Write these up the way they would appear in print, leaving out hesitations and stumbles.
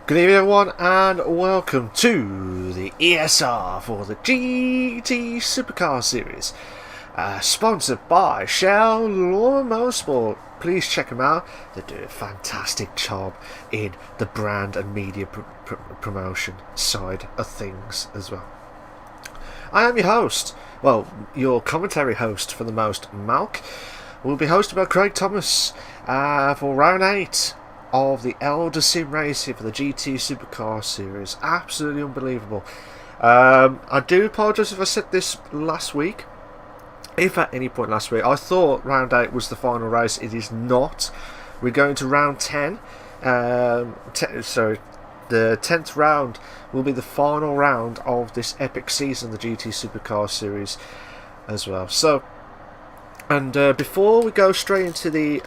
Good evening everyone and welcome to the ESR for the GT Supercar series, sponsored by Shell Lawn Motorsport. Please check them out, they do a fantastic job in the brand and media promotion side of things as well. I am your host, your commentary host for the most, Malk. We'll be hosted by Craig Thomas for round 8 of the Elder Sim Racing for the GT Supercar series. Absolutely unbelievable. I do apologise if I said this last week. If at any point last week I thought round 8 was the final race, it is not. We're going to round 10. Sorry, the 10th round will be the final round of this epic season, the GT Supercar series as well. So, and before we go straight into the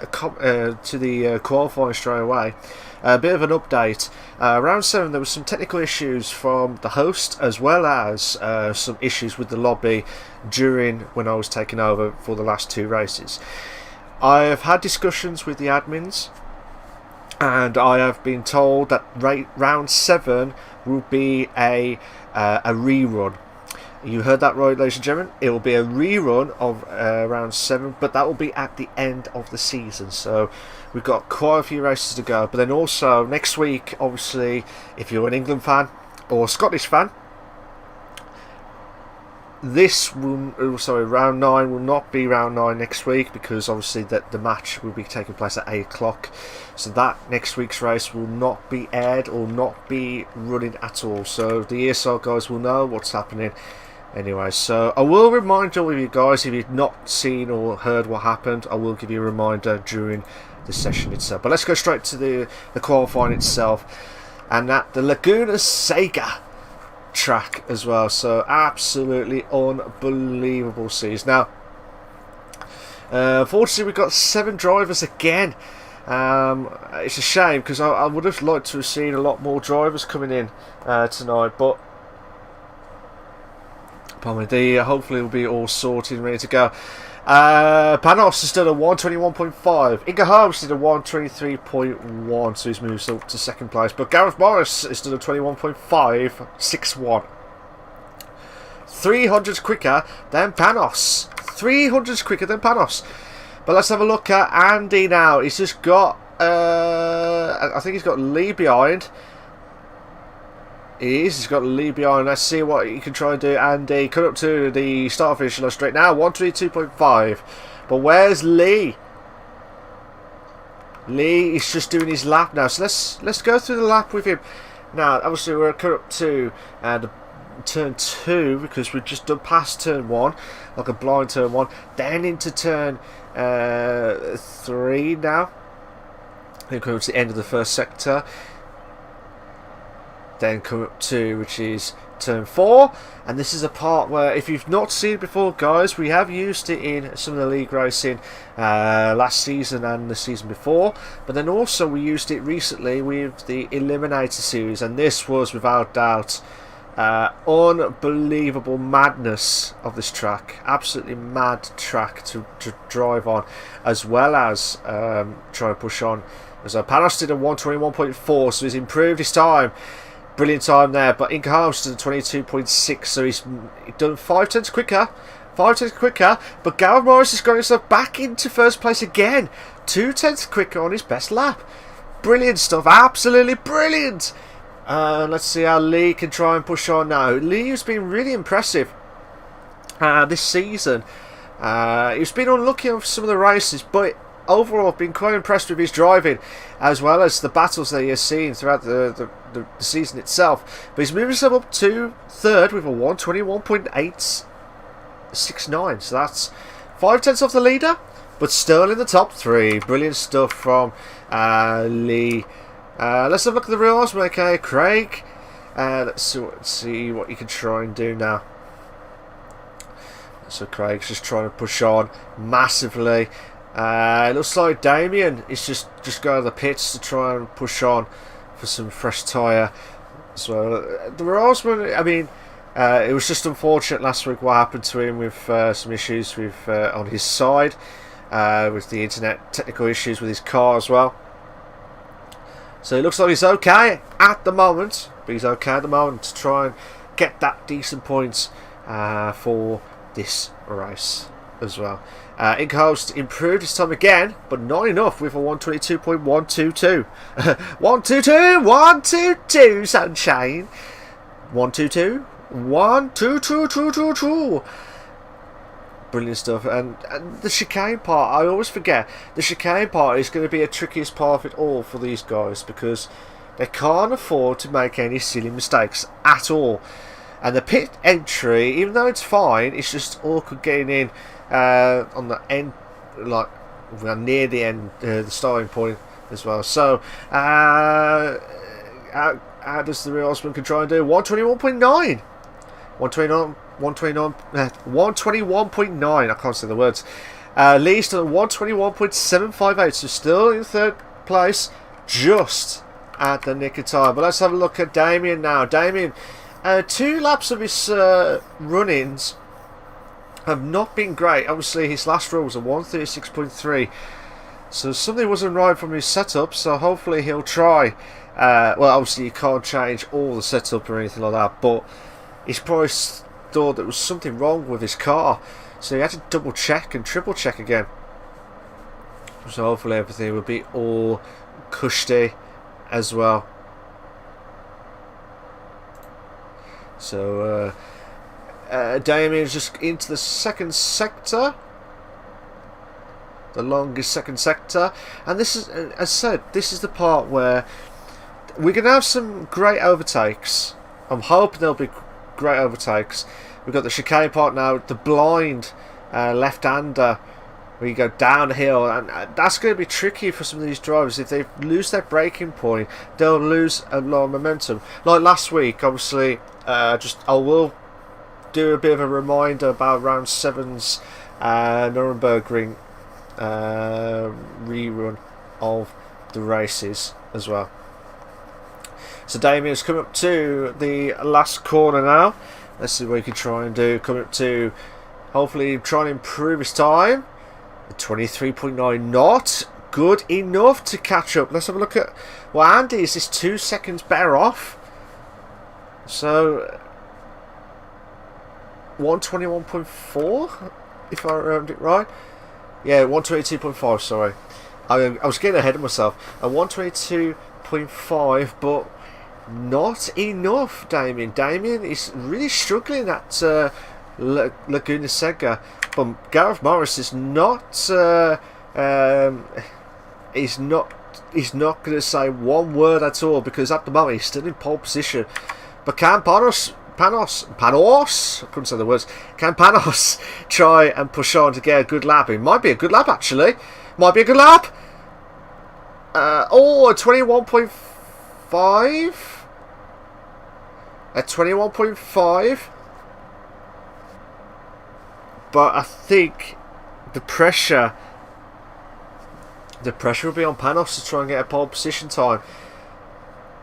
qualifying straight away, a bit of an update. Round 7 there was some technical issues from the host, as well as some issues with the lobby during when I was taking over for the last 2 races. I have had discussions with the admins, and I have been told that round 7 will be a rerun. You heard that right, ladies and gentlemen. It will be a rerun of round 7, but that will be at the end of the season. So we've got quite a few races to go. But then also next week, obviously, if you're an England fan or Scottish fan, round 9 will not be round 9 next week, because obviously the match will be taking place at 8 o'clock. So that next week's race will not be aired or not be running at all. So the ESL guys will know what's happening. Anyway, so I will remind all of you guys, if you've not seen or heard what happened, I will give you a reminder during the session itself. But let's go straight to the qualifying itself, and at the Laguna Seca track as well. So absolutely unbelievable scenes. Now, unfortunately, we've got 7 drivers again. It's a shame, because I would have liked to have seen a lot more drivers coming in tonight, but hopefully will be all sorted and ready to go. Panos has done a 121.5. Inga Holmes did a 123.1, so he's moved up to second place. But Gareth Morris has done a 21.561. 300s quicker than Panos. 300s quicker than Panos. But let's have a look at Andy now. He's just got, I think he's got Lee behind. He's got Lee behind. Let's see what he can try and do. Andy, cut up to the start finish straight now. 122.5. But where's Lee? Lee is just doing his lap now. So let's go through the lap with him. Now, obviously, we're cut up to the turn 2, because we've just done past turn 1, like a blind turn 1. Then into turn 3 now. Then come to the end of the first sector. Then come up to, which is turn 4, and this is a part where, if you've not seen it before, guys, we have used it in some of the league racing last season and the season before, but then also we used it recently with the Eliminator series, and this was without doubt unbelievable madness of this track. Absolutely mad track to drive on, as well as try and push on. So Panos did a 121.4, so he's improved his time. Brilliant time there, but Inga Holmes did a 22.6, so he's done 5 tenths quicker. 5 tenths quicker, but Gareth Morris has got himself back into first place again. 2 tenths quicker on his best lap. Brilliant stuff, absolutely brilliant. Let's see how Lee can try and push on now. Lee has been really impressive this season. He's been unlucky on some of the races, but overall I've been quite impressed with his driving, as well as the battles that he has seen throughout the season itself. But he's moving himself up to 3rd with a 121.869, so that's 5 tenths off the leader, but still in the top 3. Brilliant stuff from Lee. Let's have a look at the reels. Okay, Craig. Let's see what you can try and do now. So Craig's just trying to push on massively. It looks like Damien is just going to the pits to try and push on for some fresh tyre. So the Rosman, I mean, it was just unfortunate last week what happened to him with some issues with on his side, with the internet technical issues with his car as well. So it looks like he's okay at the moment. But he's okay at the moment to try and get that decent points for this race as well. Incoast improved his time again, but not enough with a 122.122. 122, 122, sunshine. 122, 122, brilliant stuff. And the chicane part, I always forget. The chicane part is going to be the trickiest part of it all for these guys because they can't afford to make any silly mistakes at all. And the pit entry, even though it's fine, it's just awkward getting in on the end, like near the end, the starting point as well. So, how does the real Osman can try and do 121.9? 121.9. I can't say the words. Leads to 121.758. So still in third place, just at the nick of time. But let's have a look at Damien now. Damien. 2 laps of his run-ins have not been great. Obviously, his last run was a 136.3, so something wasn't right from his setup. So hopefully he'll try. Well, obviously you can't change all the setup or anything like that, but he's probably thought there was something wrong with his car, so he had to double check and triple check again. So hopefully everything will be all cushy as well. So Damien is just into the second sector, the longest second sector, and this is, as I said, this is the part where we're going to have some great overtakes. I'm hoping there'll be great overtakes. We've got the chicane part now, the blind left-hander where you go downhill, and that's going to be tricky for some of these drivers. If they lose their braking point, they'll lose a lot of momentum. Like last week, obviously, I will do a bit of a reminder about round 7's Nuremberg rerun of the races as well. So Damien's coming up to the last corner now. Let's see what he can try and do. Coming up to, hopefully, try and improve his time. 23.9, not good enough to catch up. Let's have a look at, well, Andy is just 2 seconds better off. So 121.4, if I remember it right. Yeah, 122.5, sorry. I was getting ahead of myself. A 122.5, but not enough, Damien. Damien is really struggling at Laguna Seca. But Gareth Morris is not. He's not going to say one word at all because at the moment he's still in pole position. But can Panos, I couldn't say the words. Can Panos try and push on to get a good lap? It might be a good lap actually. Might be a good lap. A 21.5. A 21.5. But I think the pressure will be on Panos to try and get a pole position time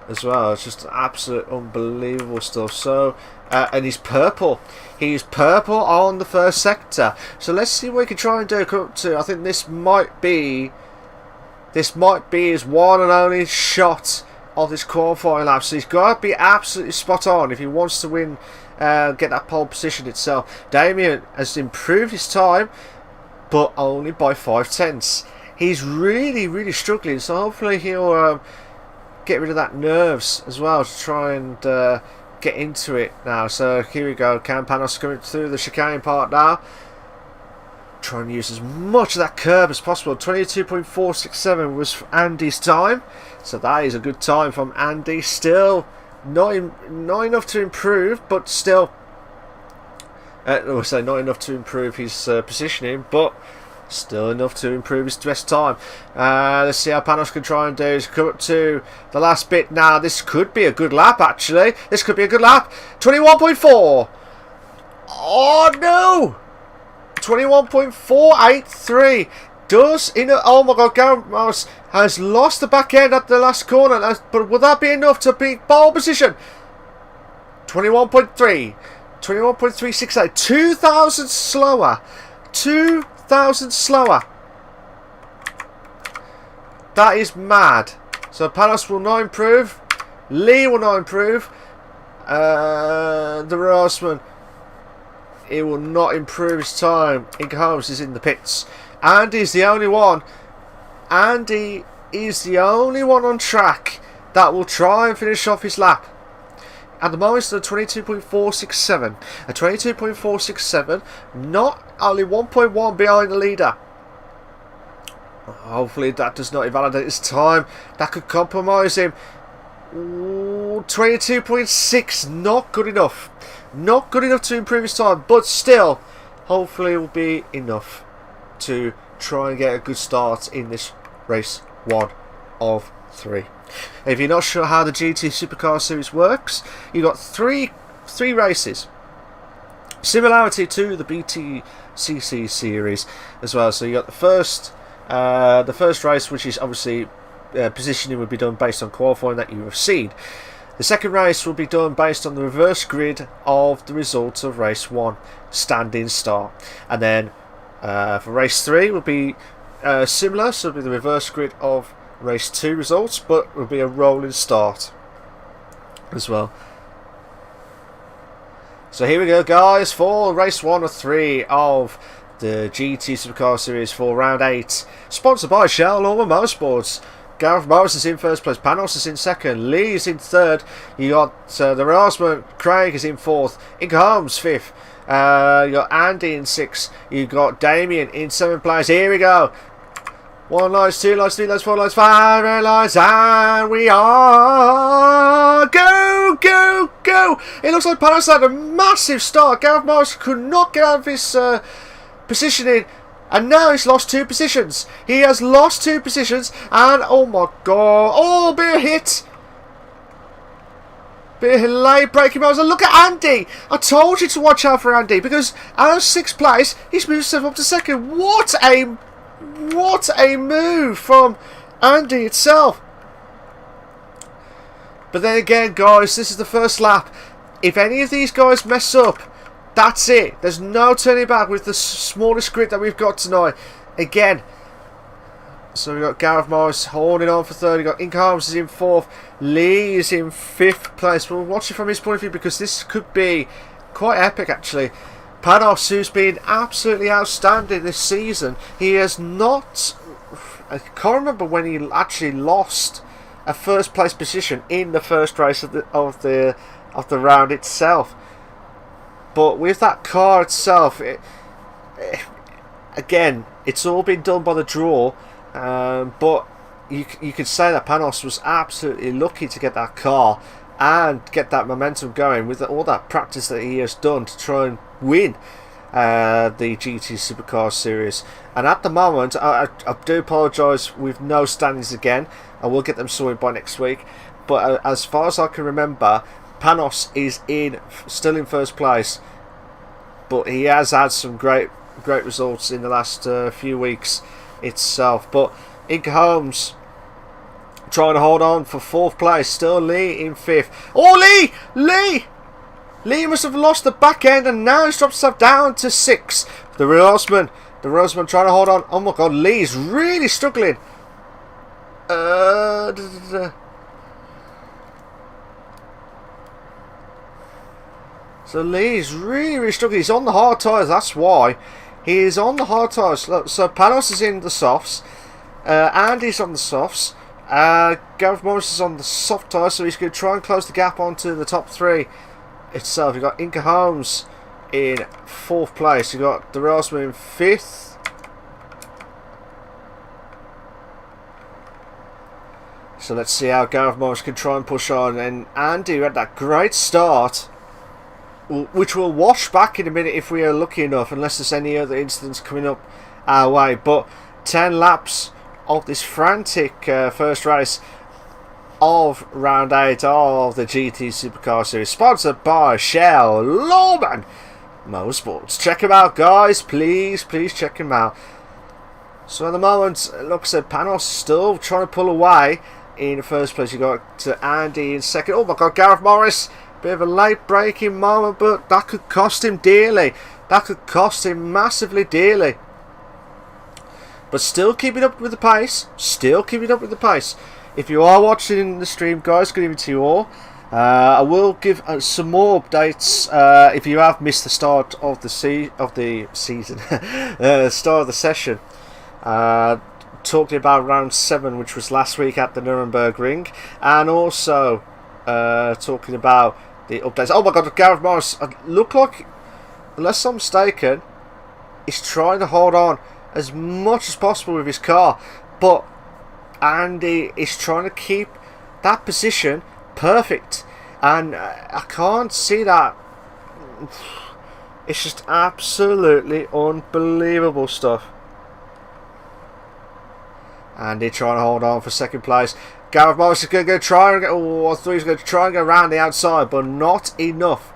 as well. It's just absolute unbelievable stuff. So, and he's purple. He's purple on the first sector. So let's see what he can try and do. Come up to, I think this might be his one and only shot of this qualifying lap. So he's got to be absolutely spot on if he wants to win. Get that pole position itself. Damien has improved his time, but only by 5/10. He's really struggling, so hopefully he'll get rid of that nerves as well to try and get into it now. So here we go. Cam Panos coming through the chicane part now. Try and use as much of that curb as possible. 22.467 was Andy's time, so that is a good time from Andy. Still not enough to improve, but still, not enough to improve his positioning, but still enough to improve his best time. Let's see how Panos can try and do. He's come up to the last bit now. This could be a good lap, actually. This could be a good lap. 21.4. Oh no! 21.483. Oh my god, Gareth Morris has lost the back end at the last corner, but will that be enough to beat pole position? 21.3, 21.368, 2,000 slower, 2,000 slower. That is mad. So Panos will not improve. Lee will not improve. The Rossman, he will not improve his time. Inca Holmes is in the pits. Andy's the only one. Andy is the only one on track that will try and finish off his lap. At the moment, it's a 22.467. A 22.467, not only 1.1 behind the leader. Hopefully that does not invalidate his time. That could compromise him. 22.6, not good enough. Not good enough to improve his time, but still, hopefully it will be enough to try and get a good start in this race 1 of 3. If you're not sure how the GT Supercar Series works, you've got three races. Similarity to the BTCC Series as well. So you got the first race, which is obviously positioning would be done based on qualifying that you have seen. The second race will be done based on the reverse grid of the results of race 1, standing start. And then for race 3 will be similar, so it'll be the reverse grid of race 2 results, but will be a rolling start as well. So here we go, guys, for race 1 of 3 of the GT Supercar Series for round 8, sponsored by Shell Norman Motorsports. Gareth Morris is in first place, Panos is in second, Lee is in third, you got the Rasmus, Craig is in fourth, Inca Holmes 5th, you got Andy in 6th, you got Damien in 7th place. Here we go. 1 lights, 2 lights, 3 lights, 4 lights, 5 red lights, and we are go, go, go. It looks like Panos had a massive start. Gareth Morris could not get out of his positioning, and now he's lost 2 positions. He has lost 2 positions, and oh my god, oh, bit of hit. Bit of late breaking miles, and look at Andy. I told you to watch out for Andy, because out of 6th place, he's moved himself up to 2nd. What a move from Andy itself. But then again, guys, this is the first lap. If any of these guys mess up, that's it. There's no turning back with the smallest grid that we've got tonight. Again. So we've got Gareth Morris holding on for 3rd. We've got Inca Holmes is in 4th. Lee is in 5th place. We'll watch it from his point of view, because this could be quite epic, actually. Panos, who's been absolutely outstanding this season, he has not. I can't remember when he actually lost a first place position in the first race of the round itself. But with that car itself, again, it's all been done by the draw. But you could say that Panos was absolutely lucky to get that car and get that momentum going with all that practice that he has done to try and win the GT Supercar Series. And at the moment, I do apologise with no standings again. I will get them sorted by next week. But as far as I can remember, Panos is still in first place. But he has had some great results in the last few weeks itself. But Inca Holmes trying to hold on for 4th place. Still Lee in 5th. Oh, Lee must have lost the back end, and now he's dropped himself down to 6th. The Rossman trying to hold on. Oh my god, Lee's really struggling. So Lee's really struggling. He's on the hard tyres, that's why. He is on the hard tyres. Look, so Panos is in the softs. Andy's on the softs. Gareth Morris is on the soft tyres, so he's going to try and close the gap onto the top 3 itself. You've got Inca Holmes in 4th place. You've got the Rasmus in 5th. So let's see how Gareth Morris can try and push on. And Andy had that great start, which will wash back in a minute if we are lucky enough, unless there's any other incidents coming up our way. But 10 laps of this frantic first race of round 8 of the GT Supercar Series, sponsored by Shell Norman Motorsports. Check him out, guys. Please check him out. So at the moment, looks like Panos still trying to pull away in first place. You got Andy in 2nd. Oh my god, Gareth Morris. Bit of a late breaking moment, but that could cost him dearly. That could cost him massively dearly. But still keeping up with the pace. if you are watching the stream, guys, good evening to you all. I will give some more updates if you have missed the start of the season, the start of the session. Talking about round 7, which was last week at the Nuremberg Ring, and also talking about the updates. Oh my God, Gareth Morris! Look like, unless I'm mistaken, he's trying to hold on as much as possible with his car, but Andy is trying to keep that position perfect, and I can't see that. It's just absolutely unbelievable stuff. Andy trying to hold on for second place. Gareth Morris is going to try and go. I thought he was going to try and go around the outside, but not enough.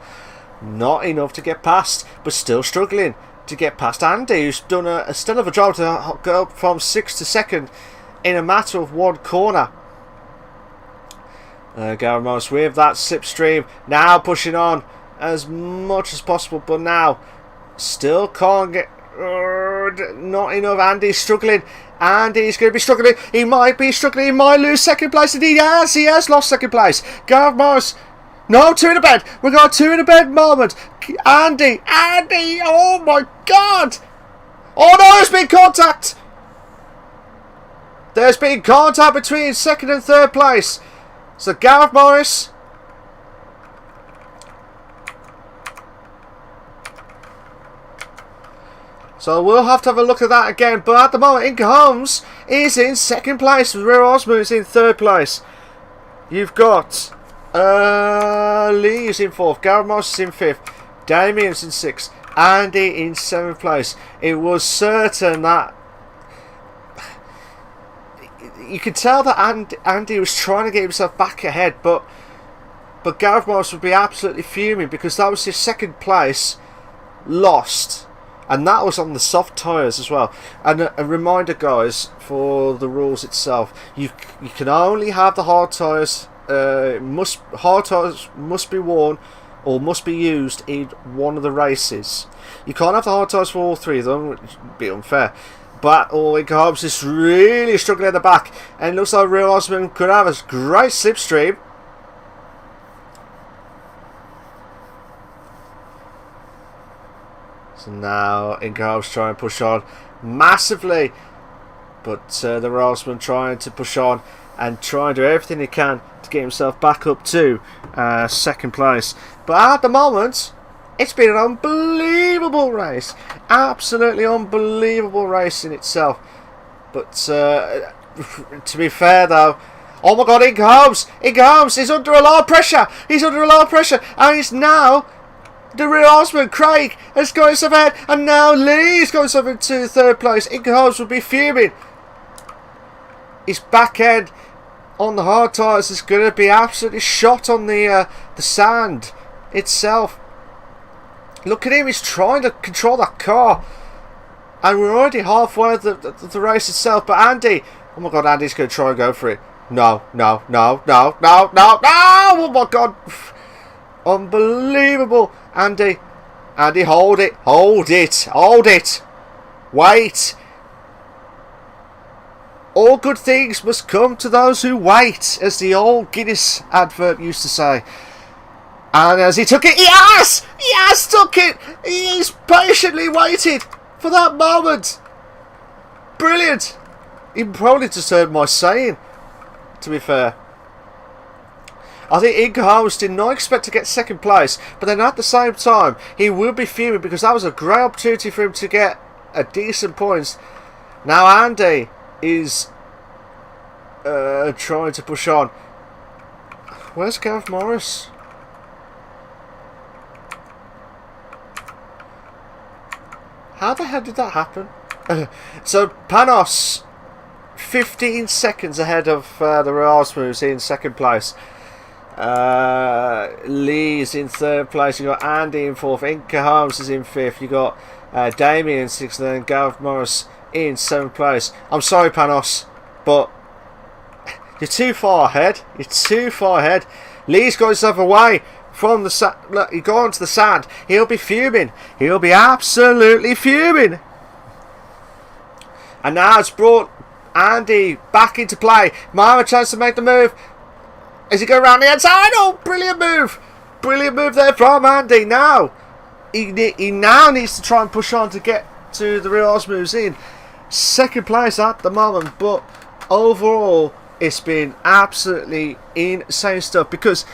Not enough to get past, but still struggling to get past Andy, who's done a still of a job to go up from 6th to 2nd in a matter of one corner. Gareth Morris with that slipstream, now pushing on as much as possible, but now still can't get. Not enough. Andy's struggling. Andy's going to be struggling. He might be struggling. He might lose second place. And he has lost second place. Gareth Morris. No, 2 in a bed. We've got a 2 in a bed moment. Andy. Oh my God. Oh no, there's been contact. There's been contact between 2nd and 3rd place. So Gareth Morris. So we'll have to have a look at that again. But at the moment, Inca Holmes is in 2nd place. Rear Osmond is in 3rd place. You've got Lee is in 4th. Gareth Morris is in 5th. Damien's in 6th. Andy in 7th place. It was certain that you could tell that Andy was trying to get himself back ahead, but Gareth Morris would be absolutely fuming because that was his 2nd place lost. And that was on the soft tyres as well. And a reminder, guys, for the rules itself, you can only have the hard tyres. Hard tyres must be worn or must be used in one of the races. You can't have the hard tyres for all 3 of them, which would be unfair. But Inca Hobbs is really struggling at the back, and it looks like Real Osman could have a great slipstream. So now Inca Hobbs trying to push on massively, but the Rosman trying to push on and trying to do everything he can to get himself back up to 2nd place. But at the moment, it's been an unbelievable race, absolutely unbelievable race in itself. But to be fair though, oh my God, Inca Hobbs is under a lot of pressure. He's under a lot of pressure, and he's now. The rear horseman, Craig, has got himself ahead, and now Lee's got himself into 3rd place. Inca Hobbs will be fuming. His back end on the hard tyres is going to be absolutely shot on the sand itself. Look at him, he's trying to control that car. And we're already halfway the race itself, but Andy, oh my God, Andy's going to try and go for it. No. Oh my God. Unbelievable. Andy, hold it. Wait. All good things must come to those who wait, as the old Guinness advert used to say. And as he took it, he has took it. He's patiently waited for that moment. Brilliant. He probably just heard my saying, to be fair. I think Inca Hobbs did not expect to get 2nd place, but then at the same time, he will be fuming because that was a great opportunity for him to get a decent points. Now Andy is trying to push on. Where's Gareth Morris? How the hell did that happen? So Panos, 15 seconds ahead of the Rasmus in 2nd place. Lee is in 3rd place. You got Andy in 4th. Inca Holmes is in 5th. You got Damien in 6th, and then Gareth Morris in 7th place. I'm sorry, Panos, but you're too far ahead. Lee's got himself away from the sand. Look, he got onto the sand. He'll be fuming. He'll be absolutely fuming. And now it's brought Andy back into play. Might have a chance to make the move. Is he going around the outside? Oh, brilliant move. Brilliant move there from Andy. Now, he now needs to try and push on to get to the real moves in. Second place at the moment, but overall, it's been absolutely insane stuff. Because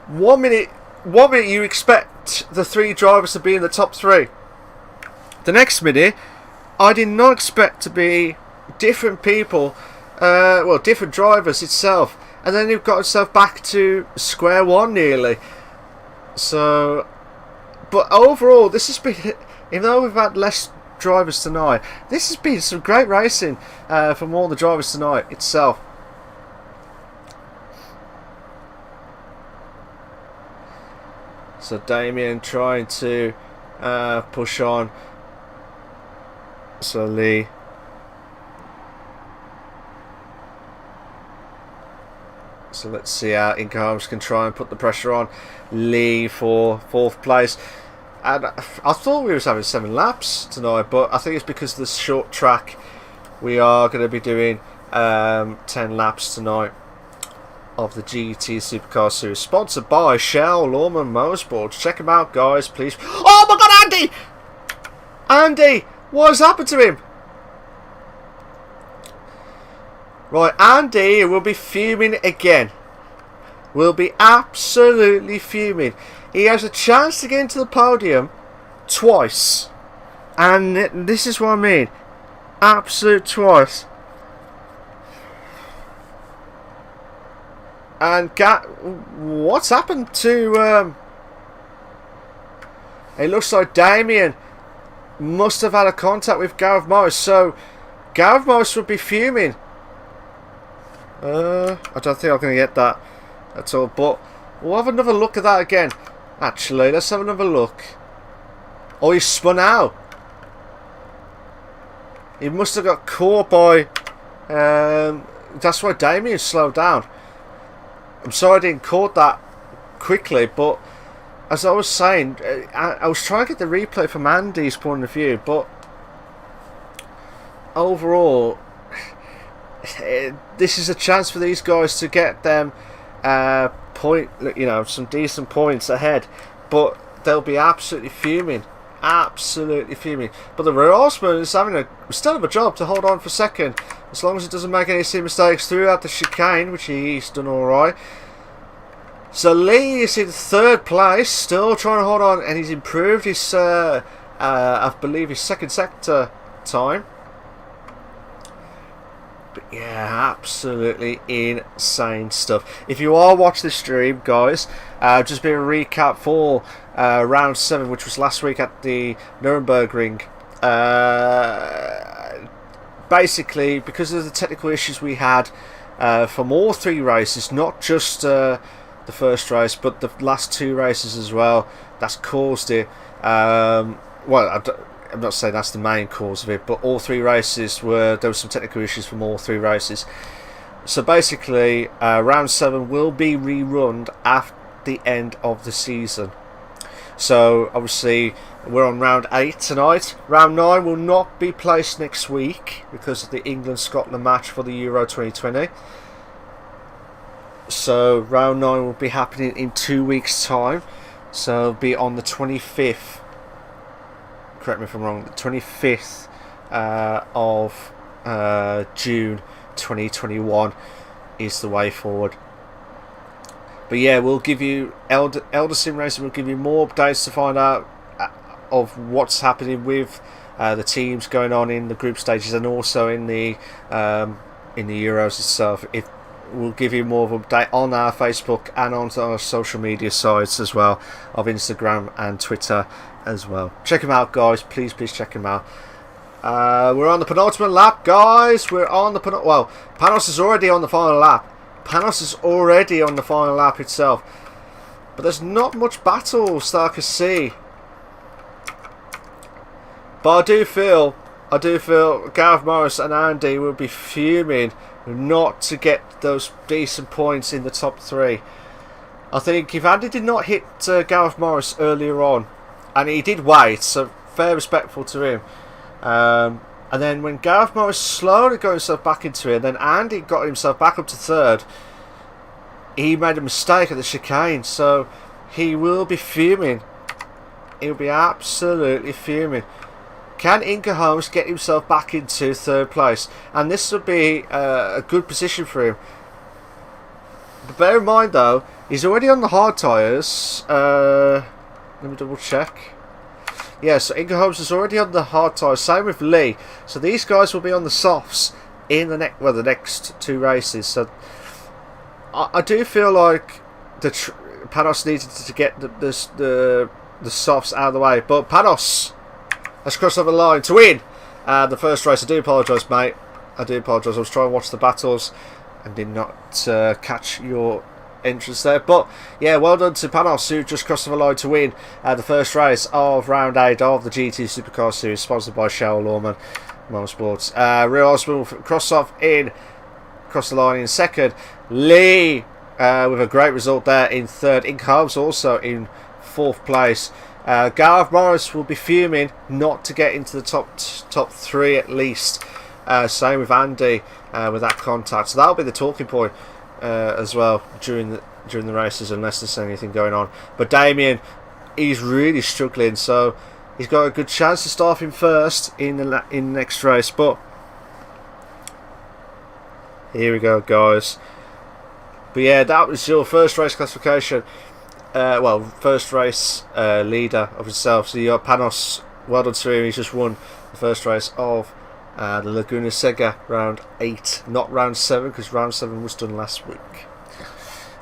one minute you expect the 3 drivers to be in the top 3. The next minute, I did not expect to be different people, different drivers itself. And then you've got yourself back to square one nearly. So, but overall, this has been, even though we've had less drivers tonight, this has been some great racing from all the drivers tonight itself. So Damien trying to push on. So Lee. So let's see how Incomes can try and put the pressure on Lee for 4th place. And I thought we was having 7 laps tonight, but I think it's because of the short track. We are going to be doing 10 laps tonight of the GT Supercar Series, sponsored by Shell Lawman Motorsports. Check him out, guys, please. Oh my God, Andy! Andy, what has happened to him? Right, Andy will be fuming again. Will be absolutely fuming. He has a chance to get into the podium twice. And this is what I mean. Absolute twice. And what's happened to... it looks like Damien must have had a contact with Gareth Morris. So, Gareth Morris would be fuming. I don't think I'm going to get that at all, but we'll have another look at that again. Actually, let's have another look. Oh, he spun out. He must have got caught by... that's why Damien slowed down. I'm sorry I didn't caught that quickly, but as I was saying, I was trying to get the replay from Andy's point of view, but overall... this is a chance for these guys to get them some decent points ahead, but they'll be absolutely fuming, but the Horseman is still have a job to hold on for second, as long as it doesn't make any silly mistakes throughout the chicane, which he's done alright. So Lee is in 3rd place, still trying to hold on, and he's improved his I believe his 2nd sector time. But yeah, absolutely insane stuff. If you are watching this stream, guys, just be a recap for round 7, which was last week at the Nürburgring. Basically, because of the technical issues we had from all 3 races, not just the first race, but the last 2 races as well, that's caused it. I'm not saying that's the main cause of it, but all 3 races there were some technical issues from all 3 races. So basically, round 7 will be rerun at the end of the season. So obviously, we're on round 8 tonight. Round 9 will not be placed next week because of the England-Scotland match for the Euro 2020. So round 9 will be happening in 2 weeks' time. So it'll be on the 25th. Correct me if I'm wrong, the 25th of June 2021 is the way forward. But yeah, we'll give you Elder Sim Racing will give you more updates to find out of what's happening with the teams going on in the group stages and also in the Euros itself. We'll give you more of an update on our Facebook and on our social media sites as well, of Instagram and Twitter as well. Check them out, guys. Please check them out. We're on the penultimate lap, guys. We're on the well, Panos is already on the final lap. Panos is already on the final lap itself. But there's not much battles that I can see. But I do feel Gareth Morris and Andy will be fuming not to get those decent points in the top 3. I think if Andy did not hit Gareth Morris earlier on, and he did wait, so fair respectful to him, and And then when Gareth Morris slowly got himself back into it, then Andy got himself back up to third, he made a mistake at the chicane, so he will be fuming. He'll be absolutely fuming. Can Inca Holmes get himself back into third place? And this would be a good position for him. But bear in mind though, he's already on the hard tyres. Let me double check. Yeah, so Inca Holmes is already on the hard tyres. Same with Lee. So these guys will be on the softs in the next 2 races. So I do feel like Panos needed to get the softs out of the way. But Panos has crossed over the line to win the first race. I do apologise, mate. I do apologise. I was trying to watch the battles and did not catch your entrance there. But yeah, well done to Panos, who just crossed over the line to win the first race of round 8 of the GT Supercar Series, sponsored by Shell Lawman Motorsports. Real Osborne will cross the line in second. Lee with a great result there in third. Inca Holmes also in 4th place. Gareth Morris will be fuming not to get into the top 3 at least. Same with Andy with that contact. So that'll be the talking point as well during the races, unless there's anything going on. But Damien, he's really struggling, so he's got a good chance to start him first in the next race. But here we go, guys. But yeah, that was your first race classification. First race leader of himself. So you got Panos. Well done to him. He's just won the first race of the Laguna Seca round 8, not round 7, because round 7 was done last week.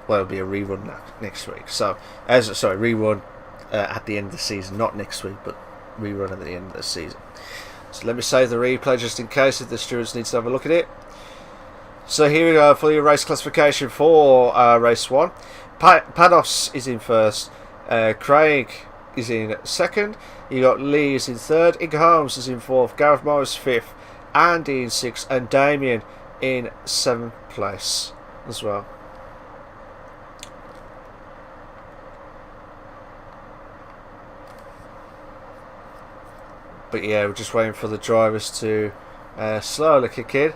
Well, it'll be a rerun next week. So, rerun at the end of the season, not next week, but rerun at the end of the season. So let me save the replay just in case if the stewards need to have a look at it. So here we go for your race classification for race 1. Panos is in first. Craig is in second. You got Lee is in third. Inca Holmes is in 4th. Gareth Morris 5th. Andy in 6th. And Damien in 7th place as well. But yeah, we're just waiting for the drivers to slowly kick in.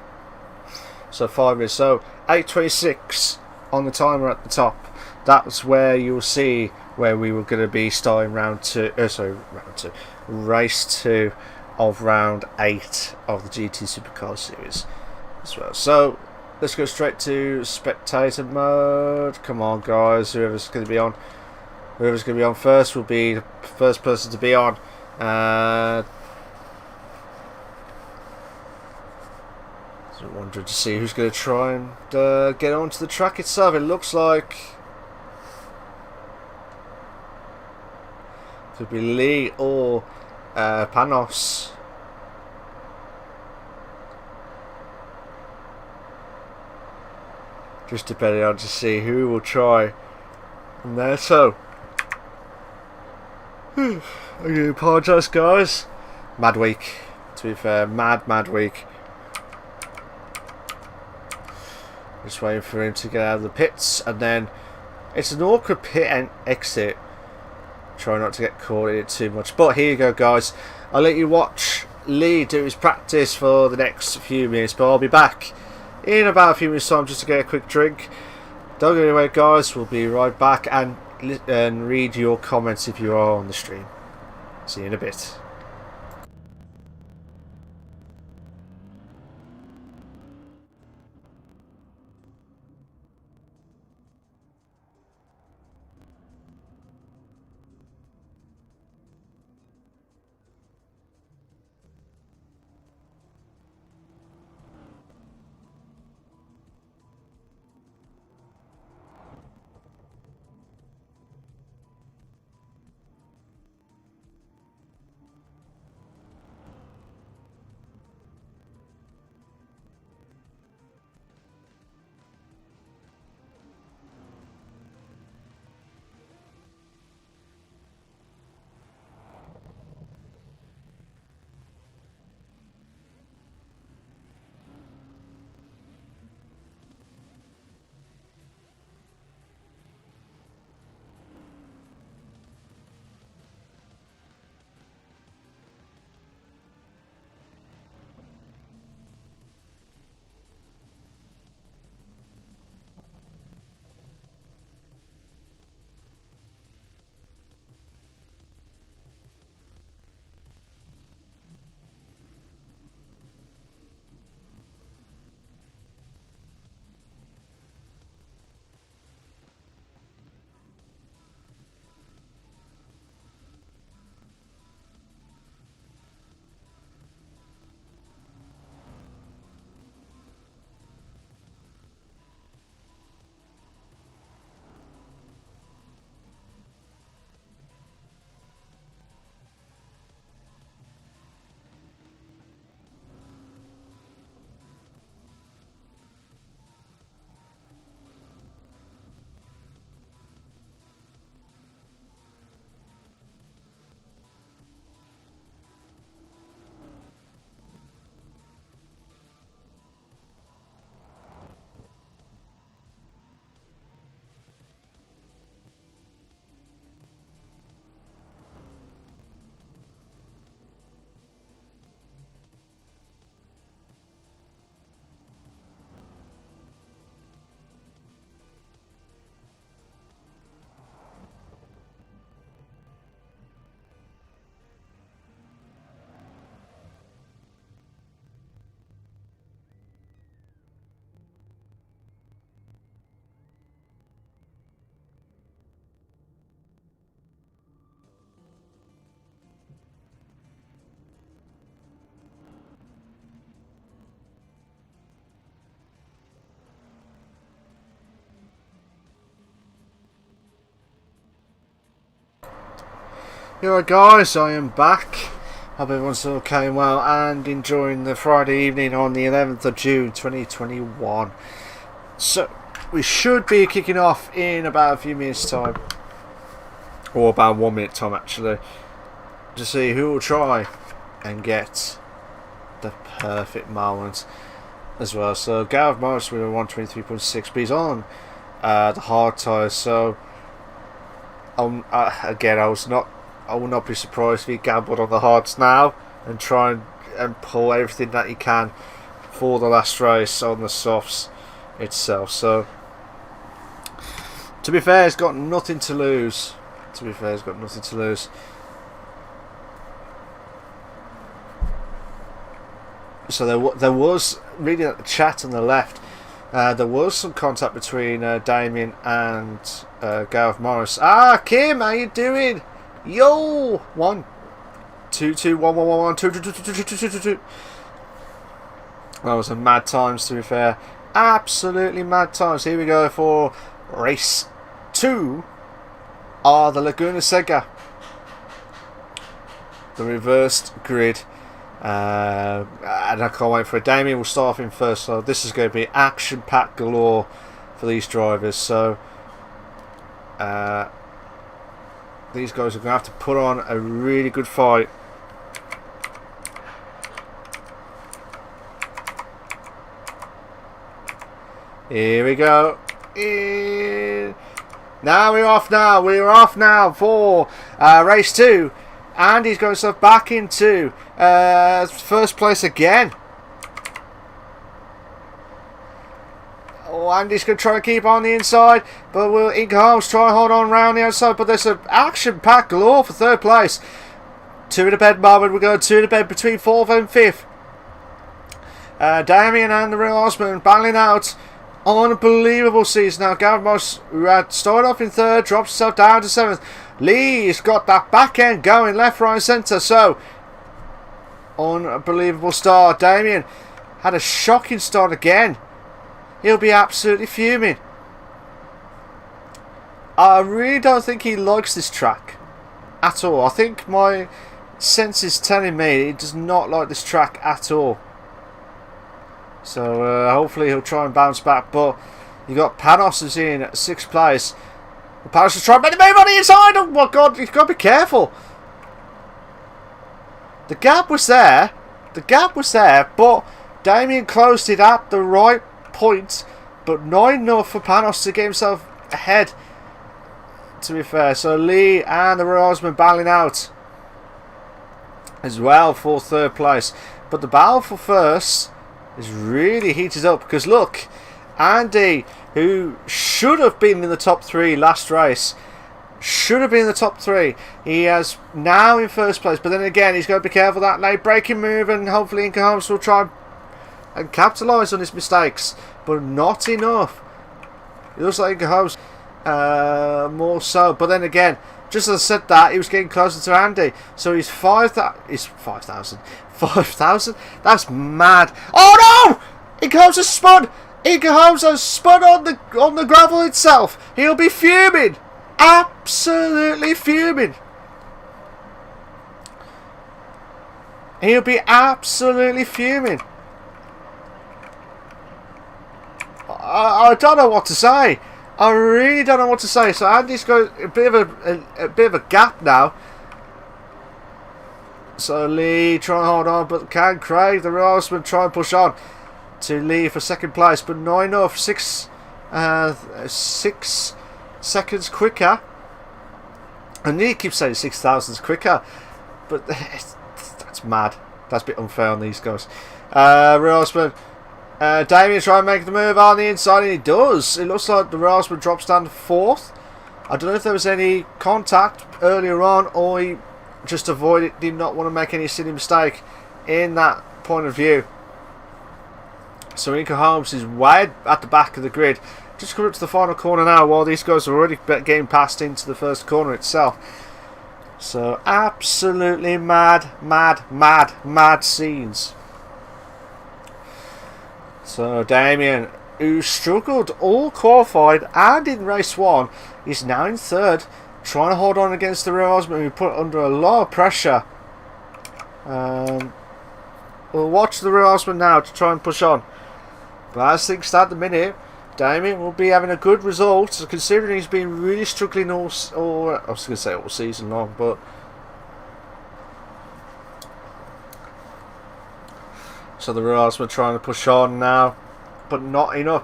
So 5 minutes. So 8:26 on the timer at the top. That's where you'll see where we were going to be starting race 2 of round 8 of the GT Supercar Series as well. So let's go straight to spectator mode. Come on, guys. Whoever's going to be on first will be the first person to be on. So I wanted to see who's going to try and get onto the track itself. It looks like could be Lee or Panos. Just depending on to see who will try from there. So I do apologise, guys. Mad week. To be fair, mad week. Just waiting for him to get out of the pits, and then it's an awkward pit and exit. Try not to get caught in it too much. But here you go, guys. I'll let you watch Lee do his practice for the next few minutes, but I'll be back in about a few minutes time just to get a quick drink. Don't go anywhere, guys. We'll be right back and read your comments if you are on the stream. See you in a bit. Alright guys, I am back. Hope everyone's okay and well and enjoying the Friday evening on the 11th of June 2021. So, we should be kicking off in about a few minutes time. Or about 1 minute time actually. To see who will try and get the perfect moment as well. So, Gareth Morris with a 123.6, but he's on the hard tyres. So, again, I will not be surprised if he gambled on the hards now and try and pull everything that he can for the last race on the softs itself. So, to be fair, he's got nothing to lose. So there was, reading at the chat on the left, there was some contact between Damien and Gareth Morris. Kim, how you doing? Yo, 1 2 2 1 1 1 1 2 2 2 2 2 2 2 2. That was some mad times, to be fair. Absolutely mad times. Here we go for race 2 of the Laguna Seca, the reversed grid. And I can't wait for it. Damien will start off in first, so this is going to be action-packed galore for these drivers. So these guys are going to have to put on a really good fight. Here we go. Now we're off now. We're off now for race 2. Andy's going himself back into first place again. Oh, Andy's going to try and keep on the inside, but will Inghams try and hold on around the outside? But there's an action-packed galore for third place. 2 in the bed moment. We're going 2 in the bed between 4th and 5th. Damien and the Real Osman battling out. Unbelievable season. Now Gareth Morris, who had started off in 3rd, drops himself down to 7th. Lee's got that back end going left, right and centre. So, unbelievable start. Damien had a shocking start again. He'll be absolutely fuming. I really don't think he likes this track at all. I think my sense is telling me he does not like this track at all. So hopefully he'll try and bounce back. But you got Panos is in at 6th place. Panos is trying to make the move on the inside. Oh my god, you've got to be careful. The gap was there. But Damien closed it at the right point, but not enough for Panos to get himself ahead, to be fair. So Lee and the Rosman battling out as well for 3rd place. But the battle for first is really heated up, because look, Andy, who should have been in the top 3 last race, he is now in 1st place. But then again, he's got to be careful that late braking move, and hopefully Inghams will try and capitalise on his mistakes, but not enough. It looks like Inghams more so. But then again, just as I said that, he was getting closer to Andy, so he's 5,000. That's mad. Oh no! Inghams has spun. On the gravel itself. He'll be fuming. Absolutely fuming. He'll be absolutely fuming. I don't know what to say. I really don't know what to say. So Andy's got a bit of a gap now. So Lee trying to hold on, but can Craig, the Rosman, try and push on to Lee for 2nd place, but not enough. 6 seconds quicker. And Lee keeps saying 6 thousandths quicker, but that's mad. That's a bit unfair on these guys. Rosman, Damien trying to make the move on the inside, and he does. It looks like the Rosman drops down to 4th. I don't know if there was any contact earlier on, or he just avoided it, did not want to make any silly mistake in that point of view. So Inghams is way at the back of the grid, just coming up to the final corner now, while these guys are already getting passed into the first corner itself. So absolutely mad scenes. So Damien, who struggled all qualified and in race 1, is now in 3rd, trying to hold on against the rear Osman, who put under a lot of pressure. We'll watch the rear Osman now to try and push on. But as things start at the minute, Damien will be having a good result, considering he's been really struggling all I was going to say all season long, but so the rear Osman trying to push on now, but not enough.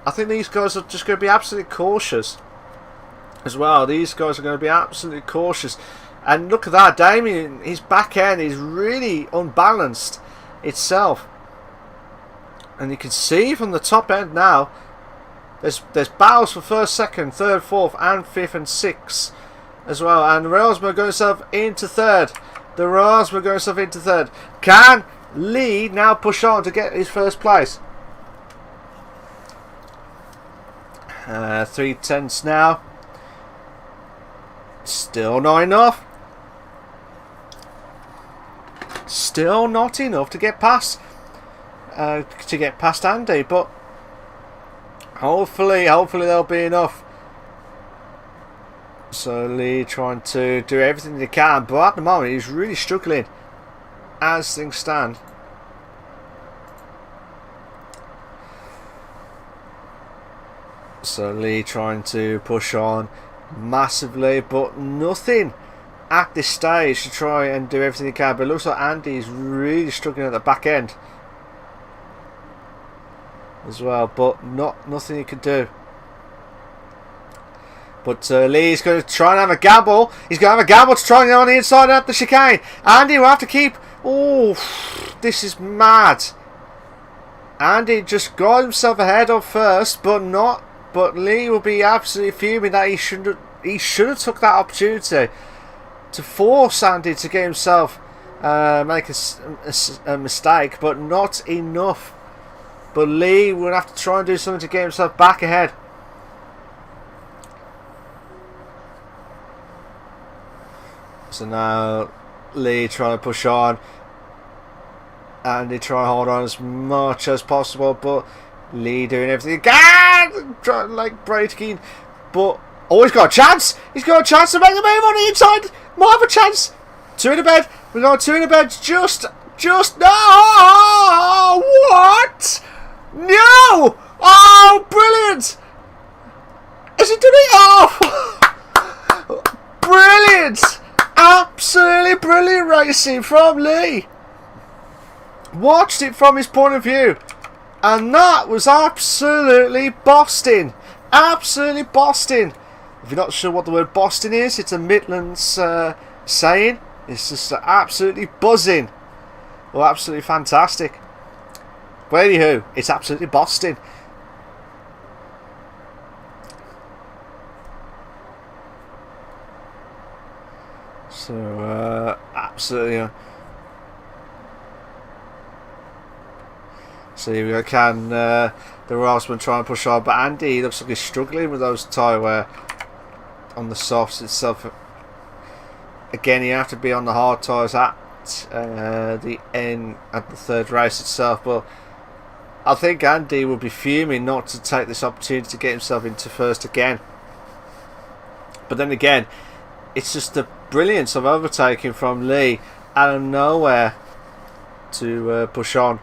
I think these guys are just going to be absolutely cautious as well. These guys are going to be absolutely cautious. And look at that, Damien, his back end is really unbalanced itself. And you can see from the top end now, there's battles for first, second, third, fourth, and fifth and sixth as well. And Railsman going himself into third. The Railsman going himself into third. Can Lee now push on to get his first place? 3/10 now. Still not enough. Still not enough to get past Andy, but hopefully there'll be enough. So Lee trying to do everything he can, but at the moment he's really struggling as things stand. So Lee trying to push on massively, but nothing at this stage to try and do everything he can. But it looks like Andy's really struggling at the back end as well, but nothing he can do. But Lee's going to try and have a gamble. He's going to have a gamble to try and get on the inside at the chicane. Andy will have to keep. Oh, this is mad. Andy just got himself ahead of first, but not. But Lee will be absolutely fuming that he should have took that opportunity to force Andy to get himself make a mistake, but not enough. But Lee will have to try and do something to get himself back ahead. So now Lee trying to push on. Andy trying to hold on as much as possible, but Lee doing everything he can, trying like breaking, but he's got a chance. He's got a chance to make the move on the inside. Might have a chance. Two in the bed. We've got two in the bed. Just no. What? No. Oh, brilliant. Has he done it? Oh, brilliant. Absolutely brilliant racing from Lee. Watched it from his point of view, and that was absolutely Boston. Absolutely Boston. If you're not sure what the word Boston is, it's a Midlands saying. It's just absolutely buzzing. Well, absolutely fantastic. But anywho, it's absolutely Boston. So, absolutely. So here we go. Can the Rosman try and push on, but Andy looks like he's struggling with those tyre wear on the softs itself. Again, you have to be on the hard tyres at the end at the third race itself. But I think Andy will be fuming not to take this opportunity to get himself into first again. But then again, it's just the brilliance of overtaking from Lee out of nowhere to push on.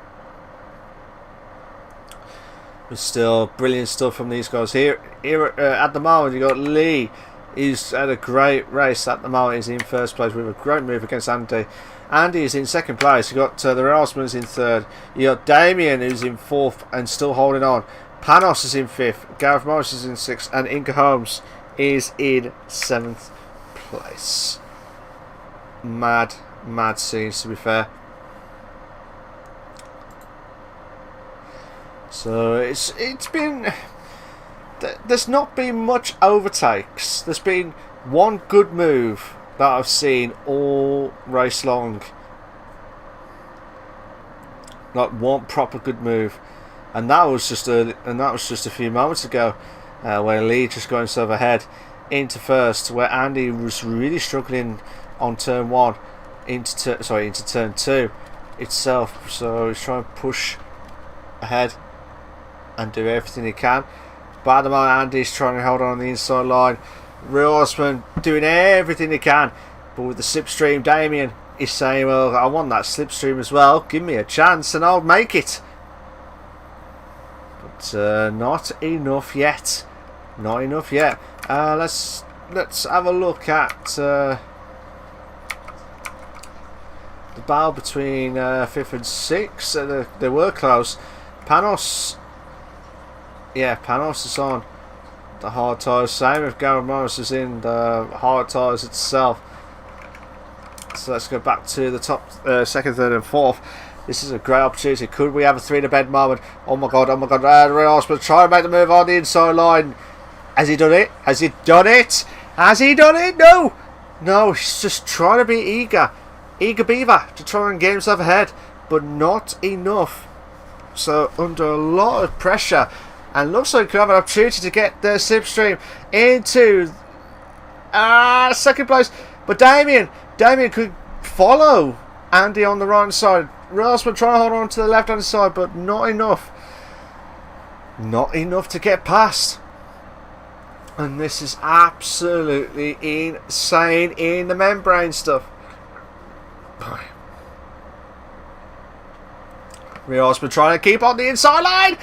But still, brilliant stuff from these guys here. At the moment, you got Lee. He's had a great race at the moment. He's in first place with a great move against Andy. Andy is in second place. You got the Rausmans in third. You got Damien, who's in fourth and still holding on. Panos is in fifth. Gareth Morris is in sixth, and Inga Holmes is in seventh place. Mad scenes, to be fair. So it's been. There's not been much overtakes. There's been one good move that I've seen all race long. Like one proper good move, and that was just a few moments ago, where Lee just got himself ahead into first, where Andy was really struggling on turn one into turn two itself. So he's trying to push ahead and do everything he can. But at the moment, Andy's trying to hold on the inside line. Real Horseman doing everything he can, but with the slipstream, Damien is saying, well, I want that slipstream as well, give me a chance and I'll make it. But not enough yet. Not enough yet. Let's have a look at the battle between 5th and 6th. They were close. Panos is on the hard tyres. Same if Gareth Morris is in the hard tyres itself. So let's go back to the top 2nd, 3rd and 4th. This is a great opportunity. Could we have a 3-to-bed moment? Oh my god, Real Horseman try and make the move on the inside line. Has he done it? Has he done it? Has he done it? No! No, he's just trying to be eager beaver to try and get himself ahead, but not enough. So under a lot of pressure, and looks like he could have an opportunity to get the slipstream into 2nd place. But Damien could follow Andy on the right side. Real Horseman trying to hold on to the left hand side, but not enough. Not enough to get past. And this is absolutely insane in the membrane stuff. Real Horseman trying to keep on the inside line.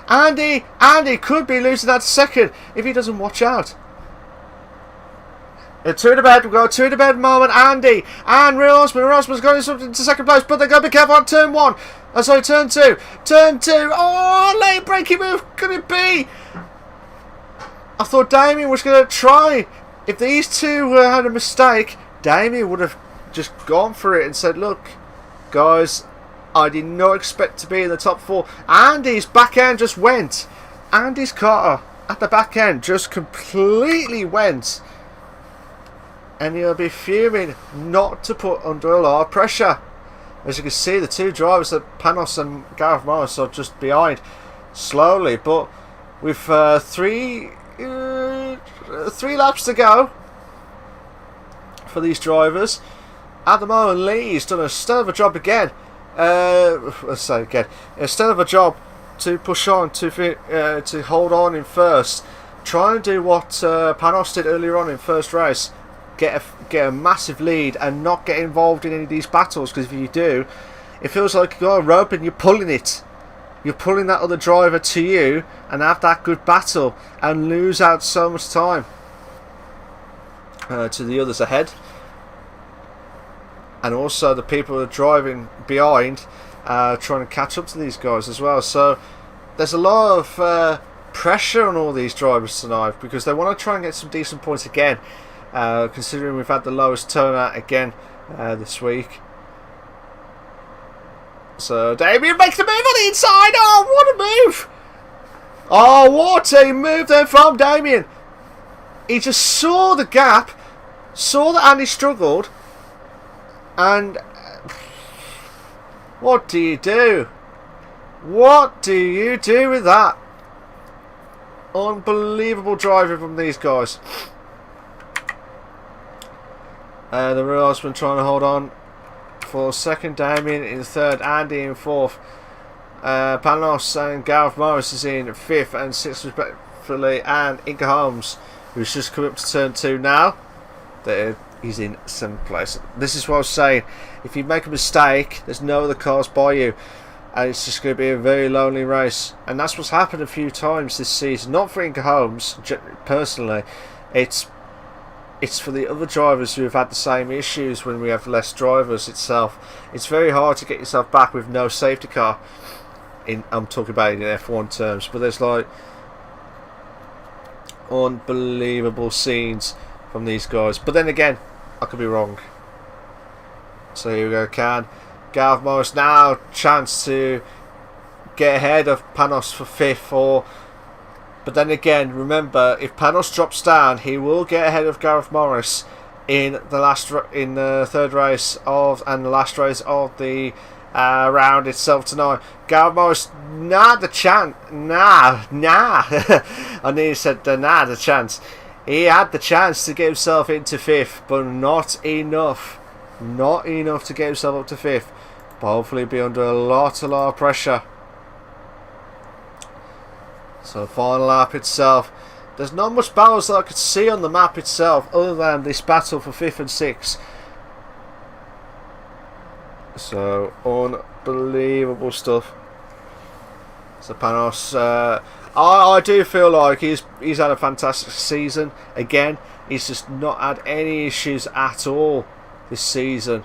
Andy could be losing that 2nd if he doesn't watch out. A 2-to-bed, we've got a 2-to-bed moment. Andy and Real Horseman's going into 2nd place, but they've got to be careful on turn 1. Oh, sorry, turn 2. Turn 2. Oh, late braking move. Could it be? I thought Damien was going to try. If these two had a mistake, Damien would have just gone for it and said, look, guys, I did not expect to be in the top 4. Andy's back end just went. Andy's car at the back end just completely went. And he'll be fuming not to put under a lot of pressure. As you can see, the two drivers, Panos and Gareth Morris, are just behind slowly. But with 3 laps to go for these drivers, at the moment Lee's done a stellar of a job again. A stellar of a job to push on, to hold on in first. Try and do what Panos did earlier on in first race. Get a massive lead and not get involved in any of these battles, because if you do, it feels like you've got a rope and you're pulling it. You're pulling that other driver to you and have that good battle and lose out so much time to the others ahead. And also the people who are driving behind trying to catch up to these guys as well. So there's a lot of pressure on all these drivers tonight, because they want to try and get some decent points again. Considering we've had the lowest turnout again this week. So Damien makes the move on the inside. Oh, what a move! Oh, what a move there from Damien. He just saw the gap, saw that Andy struggled, and what do you do? What do you do with that? Unbelievable driving from these guys. The Real Horseman trying to hold on for 2nd, Damien in 3rd, Andy in 4th. Panos and Gareth Morris is in 5th and 6th respectively, and Inca Holmes, who's just come up to turn 2 now, he's in 7th place. This is what I was saying, if you make a mistake, there's no other cars by you, and it's just going to be a very lonely race. And that's what's happened a few times this season, not for Inca Holmes personally, it's for the other drivers who have had the same issues when we have less drivers itself. It's very hard to get yourself back with no safety car. I'm talking about it in F1 terms, but there's like unbelievable scenes from these guys. But then again, I could be wrong. So here we go, Gareth Morris now, chance to get ahead of Panos for 5th, but then again, remember, if Panos drops down, he will get ahead of Gareth Morris in the 3rd race and the last race of the round itself tonight. Gareth Morris, the chance. I nearly said the chance. He had the chance to get himself into 5th, but not enough. Not enough to get himself up to 5th. But hopefully be under a lot of pressure. So final lap itself. There's not much battles that I could see on the map itself other than this battle for 5th and 6th. So, unbelievable stuff. So Panos, I do feel like he's had a fantastic season. Again, he's just not had any issues at all this season.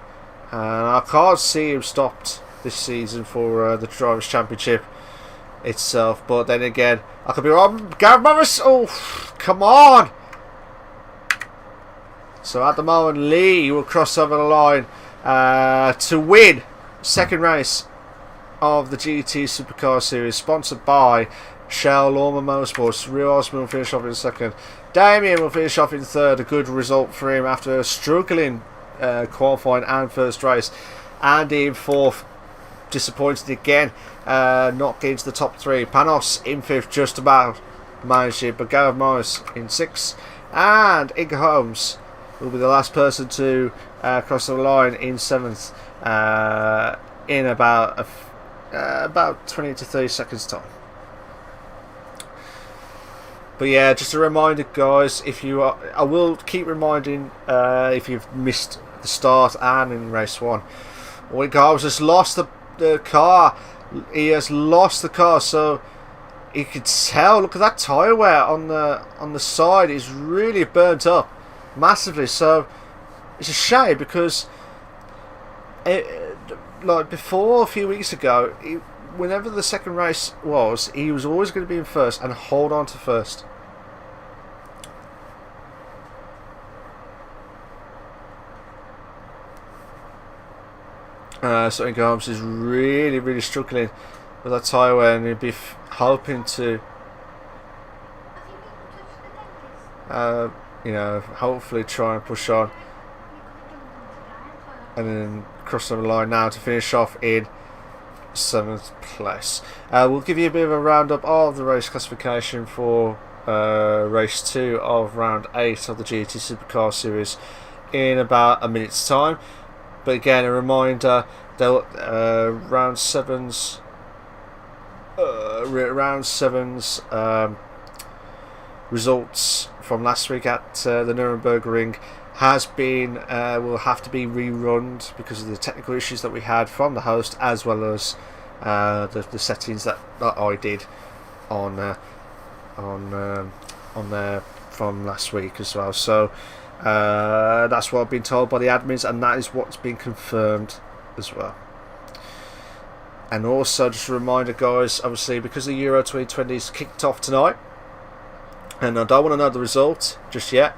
And I can't see him stopped this season for the Drivers' Championship itself. But then again, I could be wrong. Gareth Morris, oh, come on! So at the moment, Lee will cross over the line to win second race of the GT Supercar Series, sponsored by Shell Lorman Motorsports. Real Osman will finish off in second. Damien will finish off in third. A good result for him after struggling qualifying and first race. Andy in fourth, disappointed again, not getting to the top three. Panos in fifth, just about managed it, but Gareth Morris in sixth, and Inga Holmes will be the last person to cross the line in seventh in about 20 to 30 seconds time. But yeah, just a reminder, guys, if you are, I will keep reminding if you've missed the start and in race one. Gareth just lost the car. He has lost the car, so you could tell. Look at that tyre wear on the side. It's really burnt up massively. So it's a shame because like before, a few weeks ago, whenever the second race was, he was always going to be in first and hold on to first. So Inga Holmes is really struggling with that tyre wear, and he'd be hoping to you know, hopefully try and push on and then cross the line now to finish off in 7th place. We'll give you a bit of a roundup of the race classification for race 2 of round 8 of the GT Supercar Series in about a minute's time. But again, a reminder that round 7's results from last week at the Nuremberg Ring has been will have to be rerun because of the technical issues that we had from the host, as well as the settings that I did on there from last week as well. So that's what I've been told by the admins, and that is what's been confirmed as well. And also, just a reminder, guys, obviously because the Euro 2020 is kicked off tonight, and I don't want to know the result just yet.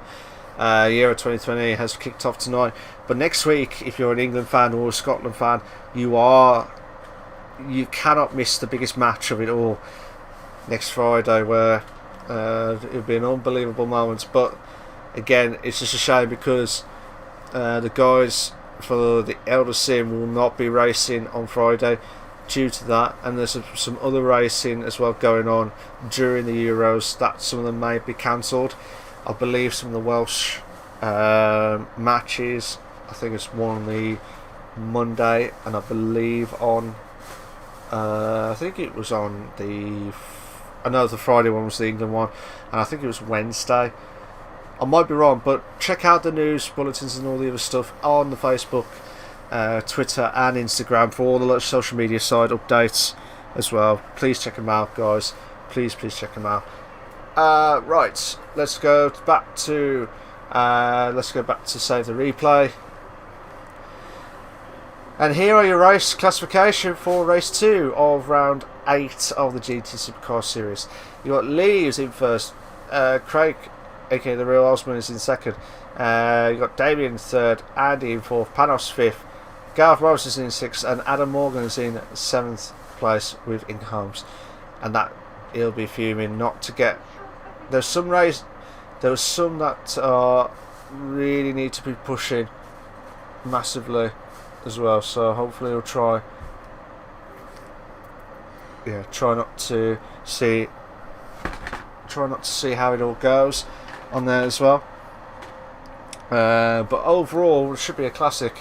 Euro 2020 has kicked off tonight, but next week, if you're an England fan or a Scotland fan, you cannot miss the biggest match of it all next Friday, where it'll be an unbelievable moment. But again, it's just a shame because the guys for the Elder Sim will not be racing on Friday due to that, and there's some other racing as well going on during the Euros that some of them may be cancelled. I believe some of the Welsh matches, I think it's one on the Monday, and I believe on I think it was on I know the Friday one was the England one, and I think it was Wednesday. I might be wrong, but check out the news bulletins and all the other stuff on the Facebook, Twitter and Instagram for all the social media side updates as well. Please check them out, guys. Please check them out. Right, let's go back to save the replay. And here are your race classification for race 2 of round 8 of the GT Supercar Series. You got Lee who's in first, Craig, aka the Real Osman, is in second. You got Damien in third, Andy in fourth, Panos fifth, Gareth Morris is in sixth, and Adam Morgan is in 7th place with Inga Holmes. And that he'll be fuming not to get. There's some that really need to be pushing massively as well. So hopefully he'll try. Yeah, try not to see how it all goes on there as well. But overall, it should be a classic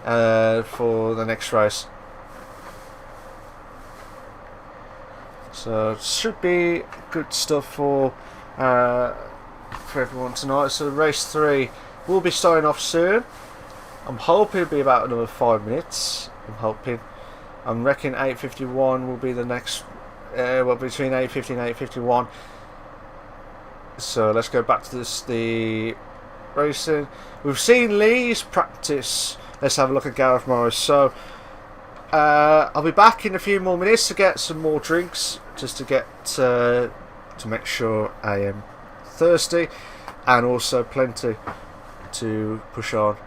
for the next race. So it should be good stuff for for everyone tonight. So race 3 will be starting off soon. I'm hoping it'll be about another 5 minutes. I'm reckoning 8:51 will be the next. Between 8:50 and 8:51. So let's go back to the racing. We've seen Lee's practice. Let's have a look at Gareth Morris. So I'll be back in a few more minutes to get some more drinks, just to get to make sure I am thirsty, and also plenty to push on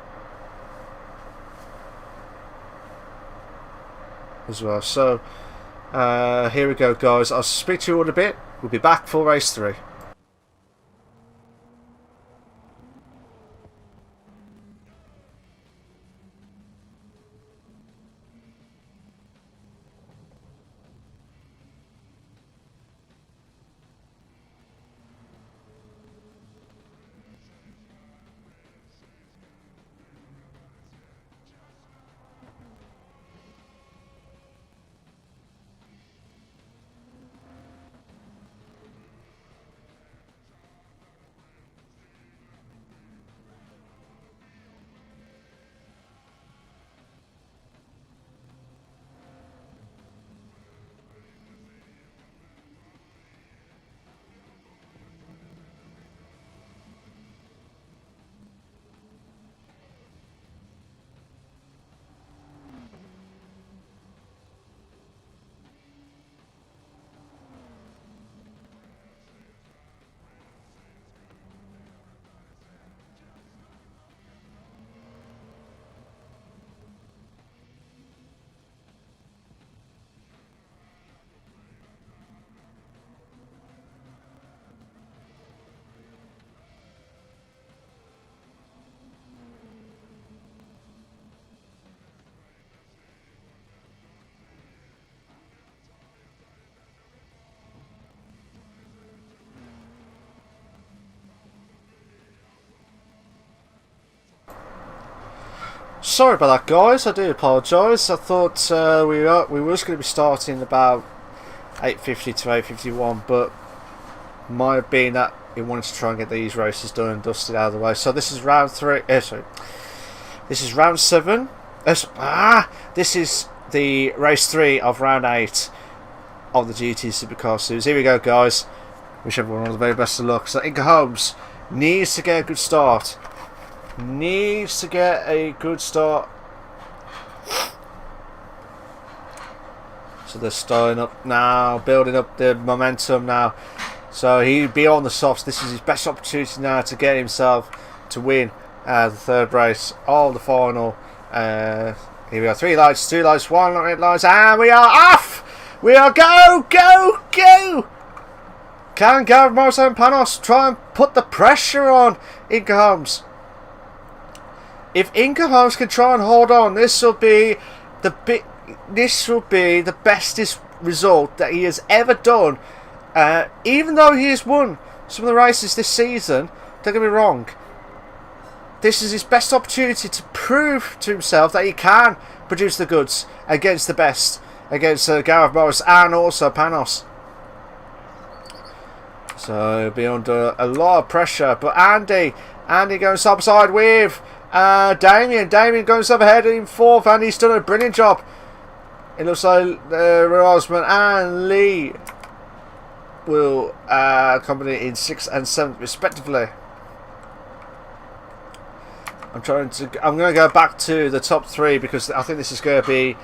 as well. So here we go, guys. I'll speak to you all in a bit. We'll be back for race 3. Sorry about that, guys. I do apologise. I thought we was going to be starting about 8:50 to 8:51, but might have been that we wanted to try and get these races done and dusted out of the way. So this is round 3. This is round 7. This is the race 3 of round 8 of the GT Supercar Series. Here we go, guys. Wish everyone all the very best of luck. So Inca Holmes needs to get a good start. So they're starting up now, building up the momentum now. So he'd be on the softs. This is his best opportunity now to get himself to win the 3rd race of the final. Here we go. 3 lights, 2 lights, 1 red lights, and we are off! We are go! Can Gareth Morris and Panos try and put the pressure on Inca Holmes? If Inca Holmes can try and hold on, this will be the bestest result that he has ever done. Even though he has won some of the races this season, don't get me wrong, this is his best opportunity to prove to himself that he can produce the goods against the best, against Gareth Morris and also Panos. So he'll be under a lot of pressure. But Andy going side by side with Damien going side ahead in 4th, and he's done a brilliant job. It looks like Rosman and Lee will accompany in 6th and 7th respectively. I'm going to go back to the top 3 because I think this is going to be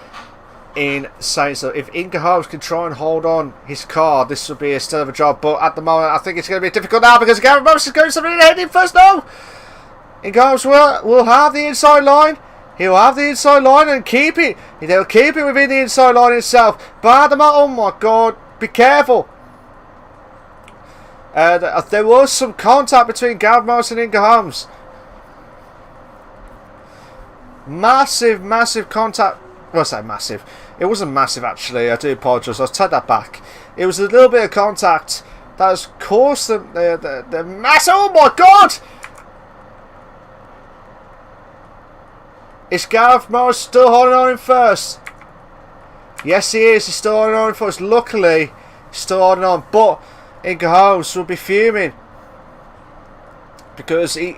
insane. So if Inca Holmes can try and hold on his car, this will be a still of a job. But at the moment, I think it's going to be difficult now because Gareth Morris is going something ahead in first. No, Inca Holmes will have the inside line. He'll have the inside line and keep it. He'll keep it within the inside line itself. But at the moment, oh my God, be careful. There was some contact between Gareth Morris and Inca Holmes. Massive contact. Well, I say massive. It wasn't massive actually. I do apologise. I'll take that back. It was a little bit of contact that has caused the mass. Oh my God! Is Gareth Morris still holding on in first? Yes, he is. He's still holding on in first. Luckily, he's still holding on. But Inga Holmes will be fuming. Because he,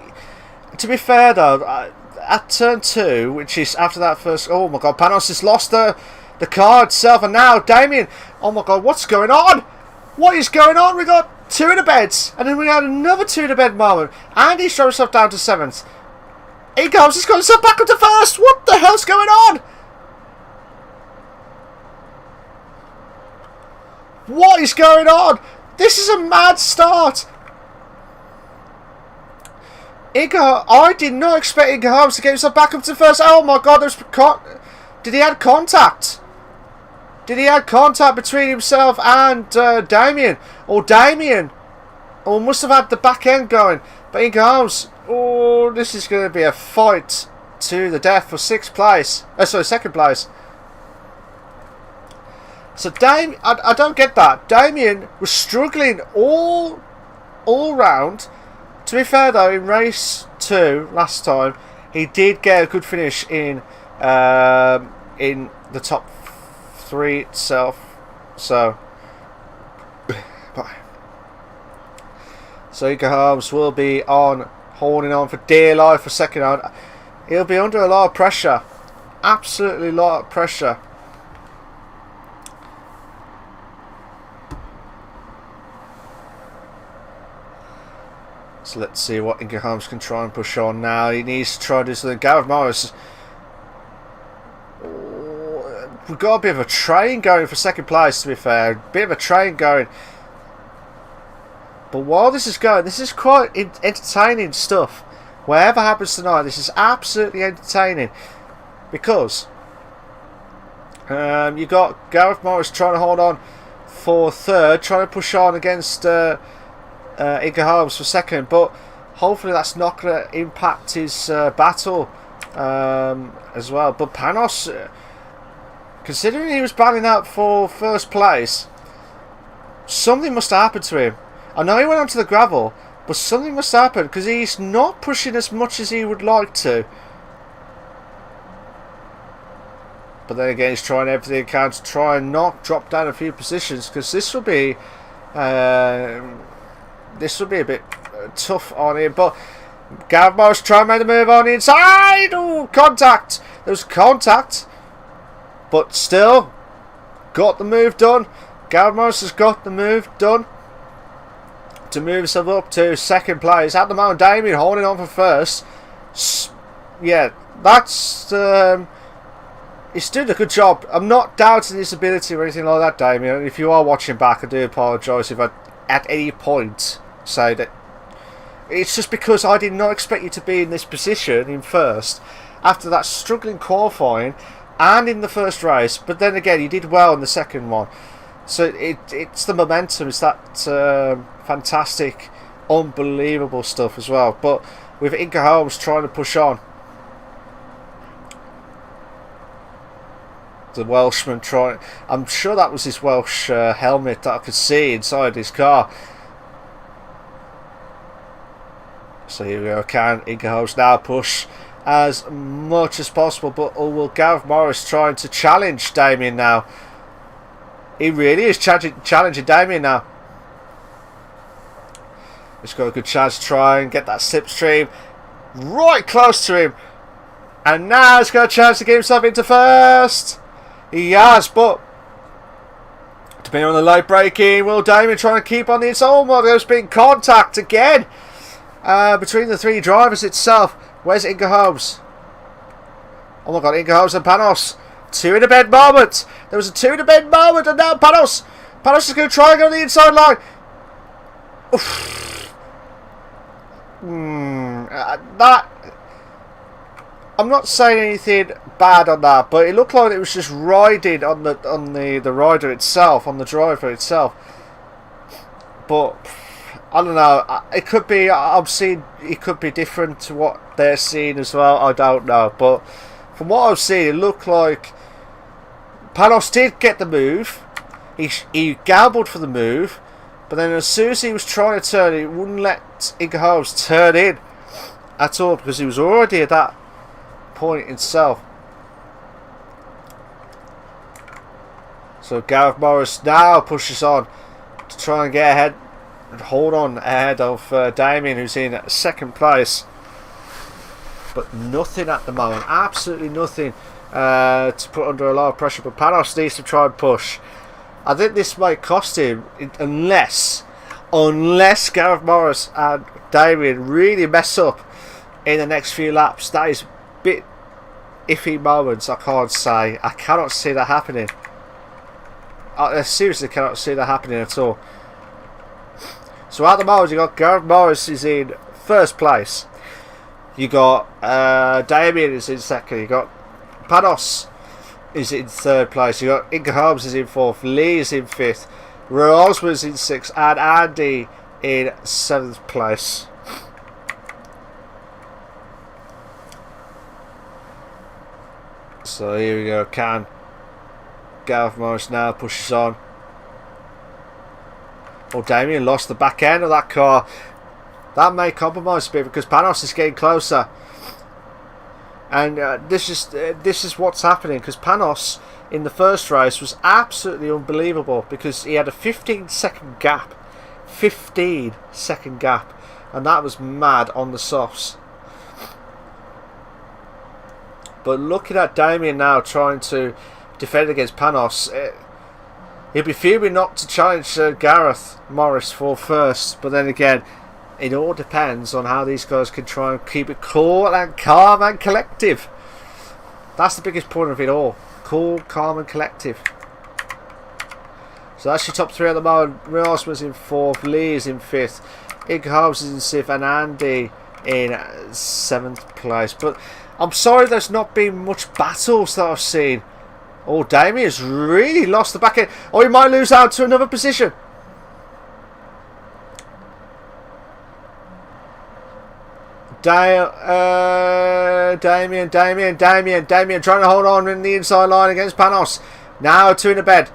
to be fair though, at turn 2, which is after that first, oh my god, Panos has lost the car itself, and now Damien, oh my god, what's going on? What is going on? We got 2 in the beds, and then we had another 2 in the bed moment. Andy's thrown himself down to 7th. He goes, he's got himself back up to 1st. What the hell's going on? What is going on? This is a mad start. I did not expect Inga Holmes to get himself back up to 1st. Oh my god, did he have contact? Did he have contact between himself and Damien? Or Damien? Or must have had the back end going. But Inga Holmes, oh, this is going to be a fight to the death for 6th place. Sorry, 2nd place. So I don't get that. Damien was struggling all round. To be fair though, in race 2 last time, he did get a good finish in the top 3 itself. So Inga Holmes will be holding on for dear life for 2nd round. He'll be under a lot of pressure. Absolutely a lot of pressure. So let's see what Inga Holmes can try and push on now. He needs to try and do something. Gareth Morris. Oh, we've got a bit of a train going for 2nd place, to be fair. A bit of a train going. But while this is going, this is quite entertaining stuff. Whatever happens tonight, this is absolutely entertaining. Because you got Gareth Morris trying to hold on for 3rd, trying to push on against Inga Holmes for 2nd, but hopefully that's not going to impact his battle as well. But Panos, considering he was battling out for 1st place, something must have happened to him. I know he went onto the gravel, but something must happen because he's not pushing as much as he would like to. But then again, he's trying everything he can to try and not drop down a few positions, because this will be a bit tough on him. But Gareth Morris trying to make the move on the inside. Oh, contact! There was contact, but still got the move done. Gareth Morris has got the move done to move himself up to 2nd place. At the moment, Damien holding on for 1st. Yeah, that's he's doing a good job. I'm not doubting his ability or anything like that, Damien. If you are watching back, I do apologise if I at any point say that. It's just because I did not expect you to be in this position in 1st after that struggling qualifying and in the 1st race. But then again, you did well in the 2nd one. So it's the momentum. It's that fantastic, unbelievable stuff as well. But with Inga Holmes trying to push on, the Welshman trying. I'm sure that was his Welsh helmet that I could see inside his car. So here we go. Can Inga Holmes now push as much as possible? But will Gareth Morris trying to challenge Damien now? He really is challenging Damien now. He's got a good chance to try and get that slipstream right close to him. And now he's got a chance to get himself into 1st. He has, but depending on the late braking, will Damien trying to keep on the inside? Oh my, there's been contact again between the 3 drivers itself. Where's Inga Holmes? Oh my god, Inga Holmes and Panos. 2 in a bed moment. There was a 2 in a bed moment, and now Panos is going to try and go on the inside line. That, I'm not saying anything bad on that, but it looked like it was just riding on the rider itself, on the driver itself. But I don't know. It could be. I'm seeing it could be different to what they're seeing as well. I don't know, but from what I've seen, it looked like Panos did get the move. He gambled for the move, but then as soon as he was trying to turn, he wouldn't let Inga Holmes turn in at all because he was already at that point itself. So Gareth Morris now pushes on to try and get ahead hold on ahead of Damien, who's in second place. But nothing at the moment, absolutely nothing to put under a lot of pressure. But Panos needs to try and push. I think this might cost him, unless Gareth Morris and Damien really mess up in the next few laps. That is a bit iffy moments, I can't say. I cannot see that happening. I seriously cannot see that happening at all. So at the moment, you got Gareth Morris is in first place. You got Damien is in second. You got Panos is in third place. You got Inga Holmes is in fourth. Lee is in fifth. Rosman's in sixth, and Andy in seventh place. So here we go. Can Gareth Morris now pushes on? Oh, Damien lost the back end of that car. That may compromise a bit because Panos is getting closer, and this is what's happening, because Panos in the first race was absolutely unbelievable because he had a 15-second gap, 15-second gap, and that was mad on the softs. But looking at Damien now trying to defend against Panos, he'd be fuming not to challenge Gareth Morris for first, but then again, it all depends on how these guys can try and keep it cool and calm and collective. That's the biggest point of it all. Cool, calm and collective. So that's your top three at the moment. Rosman's in fourth, Lee is in fifth, Inga Holmes is in sixth, and Andy in seventh place. But I'm sorry there's not been much battles that I've seen. Oh, Damien has really lost the back end. Oh, he might lose out to another position. Damien trying to hold on in the inside line against Panos. Now two in the bed.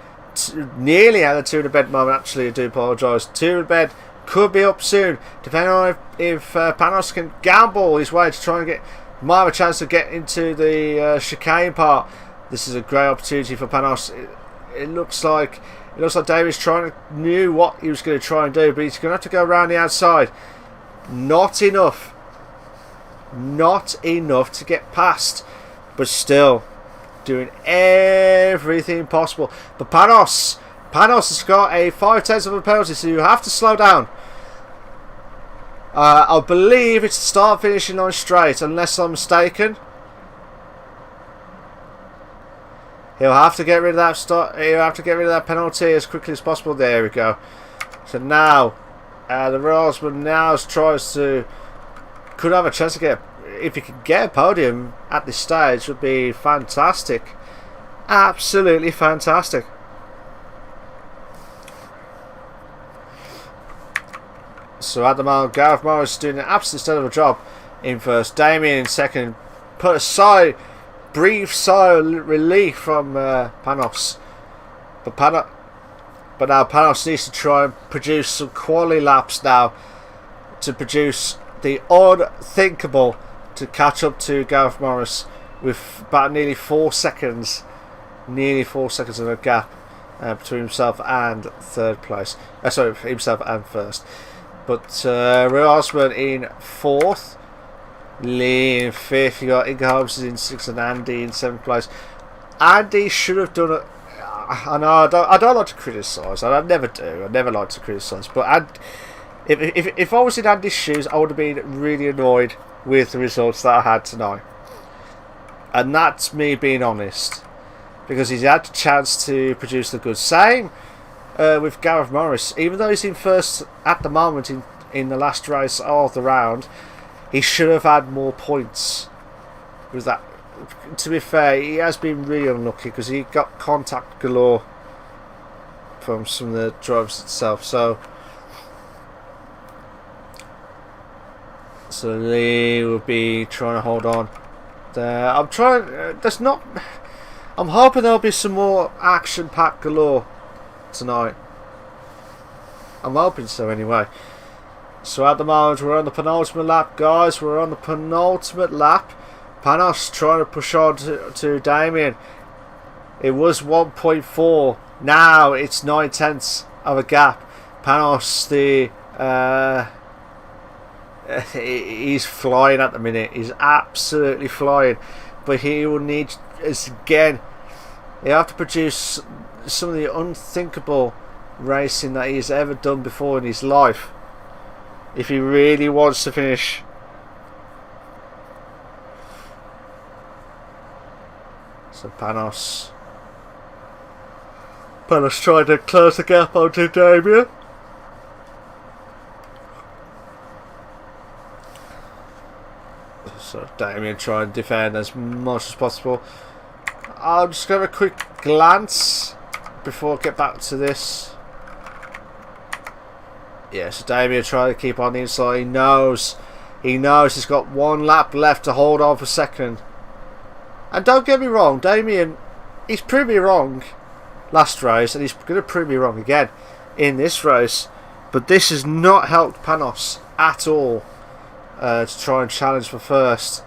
Nearly had a two in the bed moment, actually. I do apologise. Two in the bed could be up soon, depending on if Panos can gamble his way to try and might have a chance to get into the chicane part. This is a great opportunity for Panos. It looks like David's knew what he was going to try and do, but he's going to have to go around the outside. Not enough to get past, but still doing everything possible. But Panos has got a 0.5 of a penalty, so you have to slow down. I believe it's the start finishing line straight, unless I'm mistaken. He'll have to get rid of that He'll have to get rid of that penalty as quickly as possible. There we go. So now the Rosman now could have a chance to get. If he could get a podium at this stage, would be fantastic. Absolutely fantastic. So at the moment, Gareth Morris is doing an absolute stellar of a job in first. Damien in second. Put a brief sigh of relief from Panos. But now Panos needs to try and produce some quality laps now to produce the unthinkable to catch up to Gareth Morris with about nearly 4 seconds of a gap between himself and third place. Sorry, himself and first. But Rosman in fourth, Lee in fifth. You got Inga Holmes in sixth and Andy in seventh place. Andy should have done it. I know I don't like to criticise, and I never do. I never like to criticise, but if I was in Andy's shoes, I would have been really annoyed with the results that I had tonight. And that's me being honest, because he's had the chance to produce the goods. Same with Gareth Morris. Even though he's in first at the moment in the last race of the round, he should have had more points with that. To be fair, he has been really unlucky because he got contact galore from some of the drivers itself. So Lee will be trying to hold on there. I'm hoping there'll be some more action-packed galore tonight. I'm hoping so anyway. So at the moment we're on the penultimate lap, guys. We're on the penultimate lap. Panos trying to push on to Damien. It was 1.4. Now it's 0.9 of a gap. Panos, the He's flying at the minute. He's absolutely flying. But he will need, again, he'll have to produce some of the unthinkable racing that he's ever done before in his life if he really wants to finish. So Panos trying to close the gap onto Damien. So Damien trying to defend as much as possible. I'll just have a quick glance before I get back to this. Yeah, so Damien trying to keep on the inside. He knows he's got one lap left to hold on for second. And don't get me wrong, Damien, he's proved me wrong last race, and he's going to prove me wrong again in this race. But this has not helped Panos at all to try and challenge for first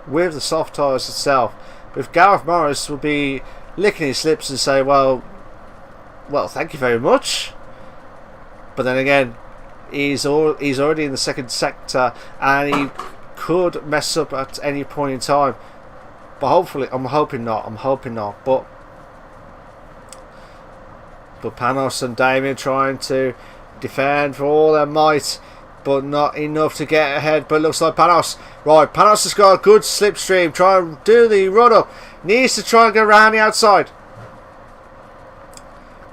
with the soft tyres itself. If Gareth Morris will be licking his lips and say, well, thank you very much. But then again, he's already in the second sector, and he could mess up at any point in time. But hopefully, I'm hoping not. But Panos and Damien trying to defend for all their might, but not enough to get ahead. But it looks like Panos has got a good slipstream. Try and do the run up. Needs to try and get around the outside.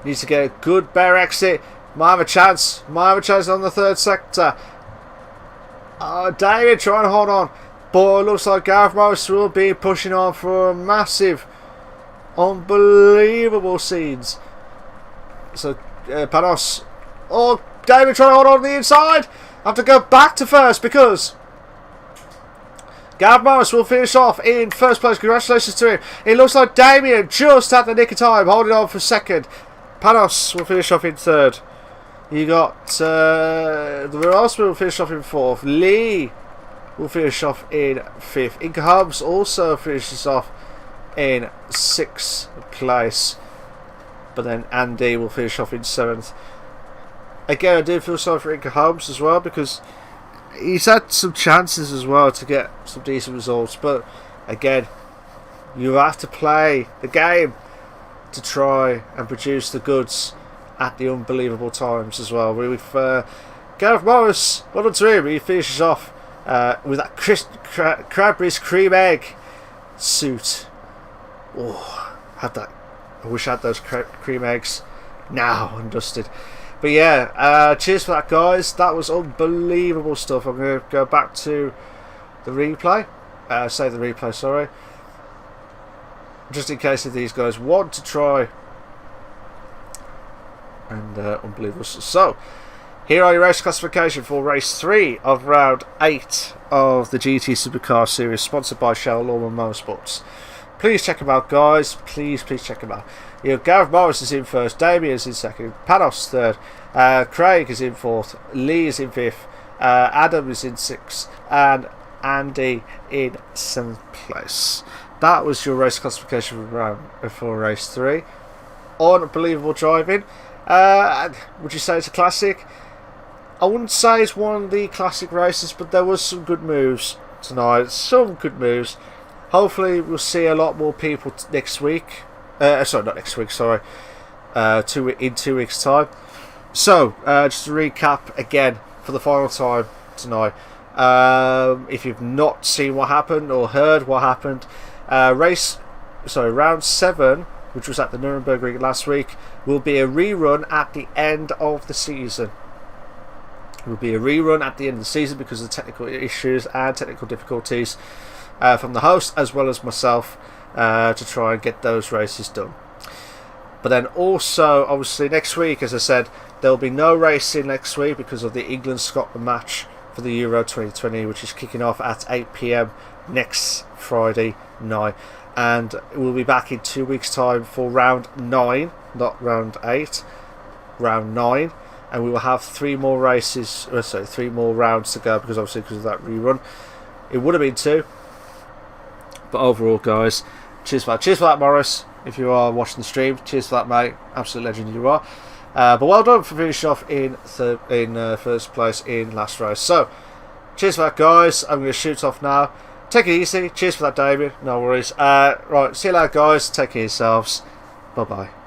Needs to get a good bare exit. Might have a chance on the third sector. Damien trying to hold on. But it looks like Gareth Morris will be pushing on for a massive, unbelievable scenes. So Panos. Oh, Damien trying to hold on the inside. I have to go back to first because Gareth Morris will finish off in first place. Congratulations to him. It looks like Damien just at the nick of time holding on for second. Panos will finish off in third. You got the Ross will finish off in fourth. Lee will finish off in fifth. Inca Hobbs also finishes off in sixth place. But then Andy will finish off in seventh. Again, I do feel sorry for Inca Hobbs as well, because he's had some chances as well to get some decent results. But again, you have to play the game to try and produce the goods at the unbelievable times as well. With Gareth Morris, well done to him. He finishes off with that Cadbury's cream egg suit. Oh, I wish I had those cream eggs now undusted. But yeah, cheers for that, guys. That was unbelievable stuff. I'm going to go back to the replay. Save the replay, sorry. Just in case if these guys want to try. And unbelievable. So, here are your race classification for race 3 of round 8 of the GT Supercar Series, sponsored by Shell Lawman Motorsports. Please check them out, guys. Please check them out. You know, Gareth Morris is in first, Damien is in second, Panos third, Craig is in fourth, Lee is in fifth, Adam is in sixth, and Andy in seventh place. That was your race classification for race 3. Unbelievable driving. Would you say it's a classic? I wouldn't say it's one of the classic races, but there was some good moves tonight. Some good moves. Hopefully we'll see a lot more people next week. Sorry, not next week, sorry. In 2 weeks' time. So, just to recap again for the final time tonight. If you've not seen what happened or heard what happened, round 7, which was at the Nuremberg Ring last week, will be a rerun at the end of the season. It will be a rerun at the end of the season because of the technical issues and technical difficulties from the host as well as myself to try and get those races done. But then also, obviously, next week, as I said, there will be no racing next week because of the England-Scotland match for the Euro 2020, which is kicking off at 8 PM next Friday night. And we'll be back in 2 weeks' time for round 9, not round 8, round 9. And we will have 3 more races, 3 more rounds to go because of that rerun. It would have been 2. But overall, guys, cheers for that, Morris. If you are watching the stream, cheers for that, mate. Absolute legend you are. But well done for finishing off in first place in last race. So, cheers for that, guys. I'm going to shoot off now. Take it easy. Cheers for that, David. No worries. Right, see you later, guys. Take care of yourselves. Bye-bye.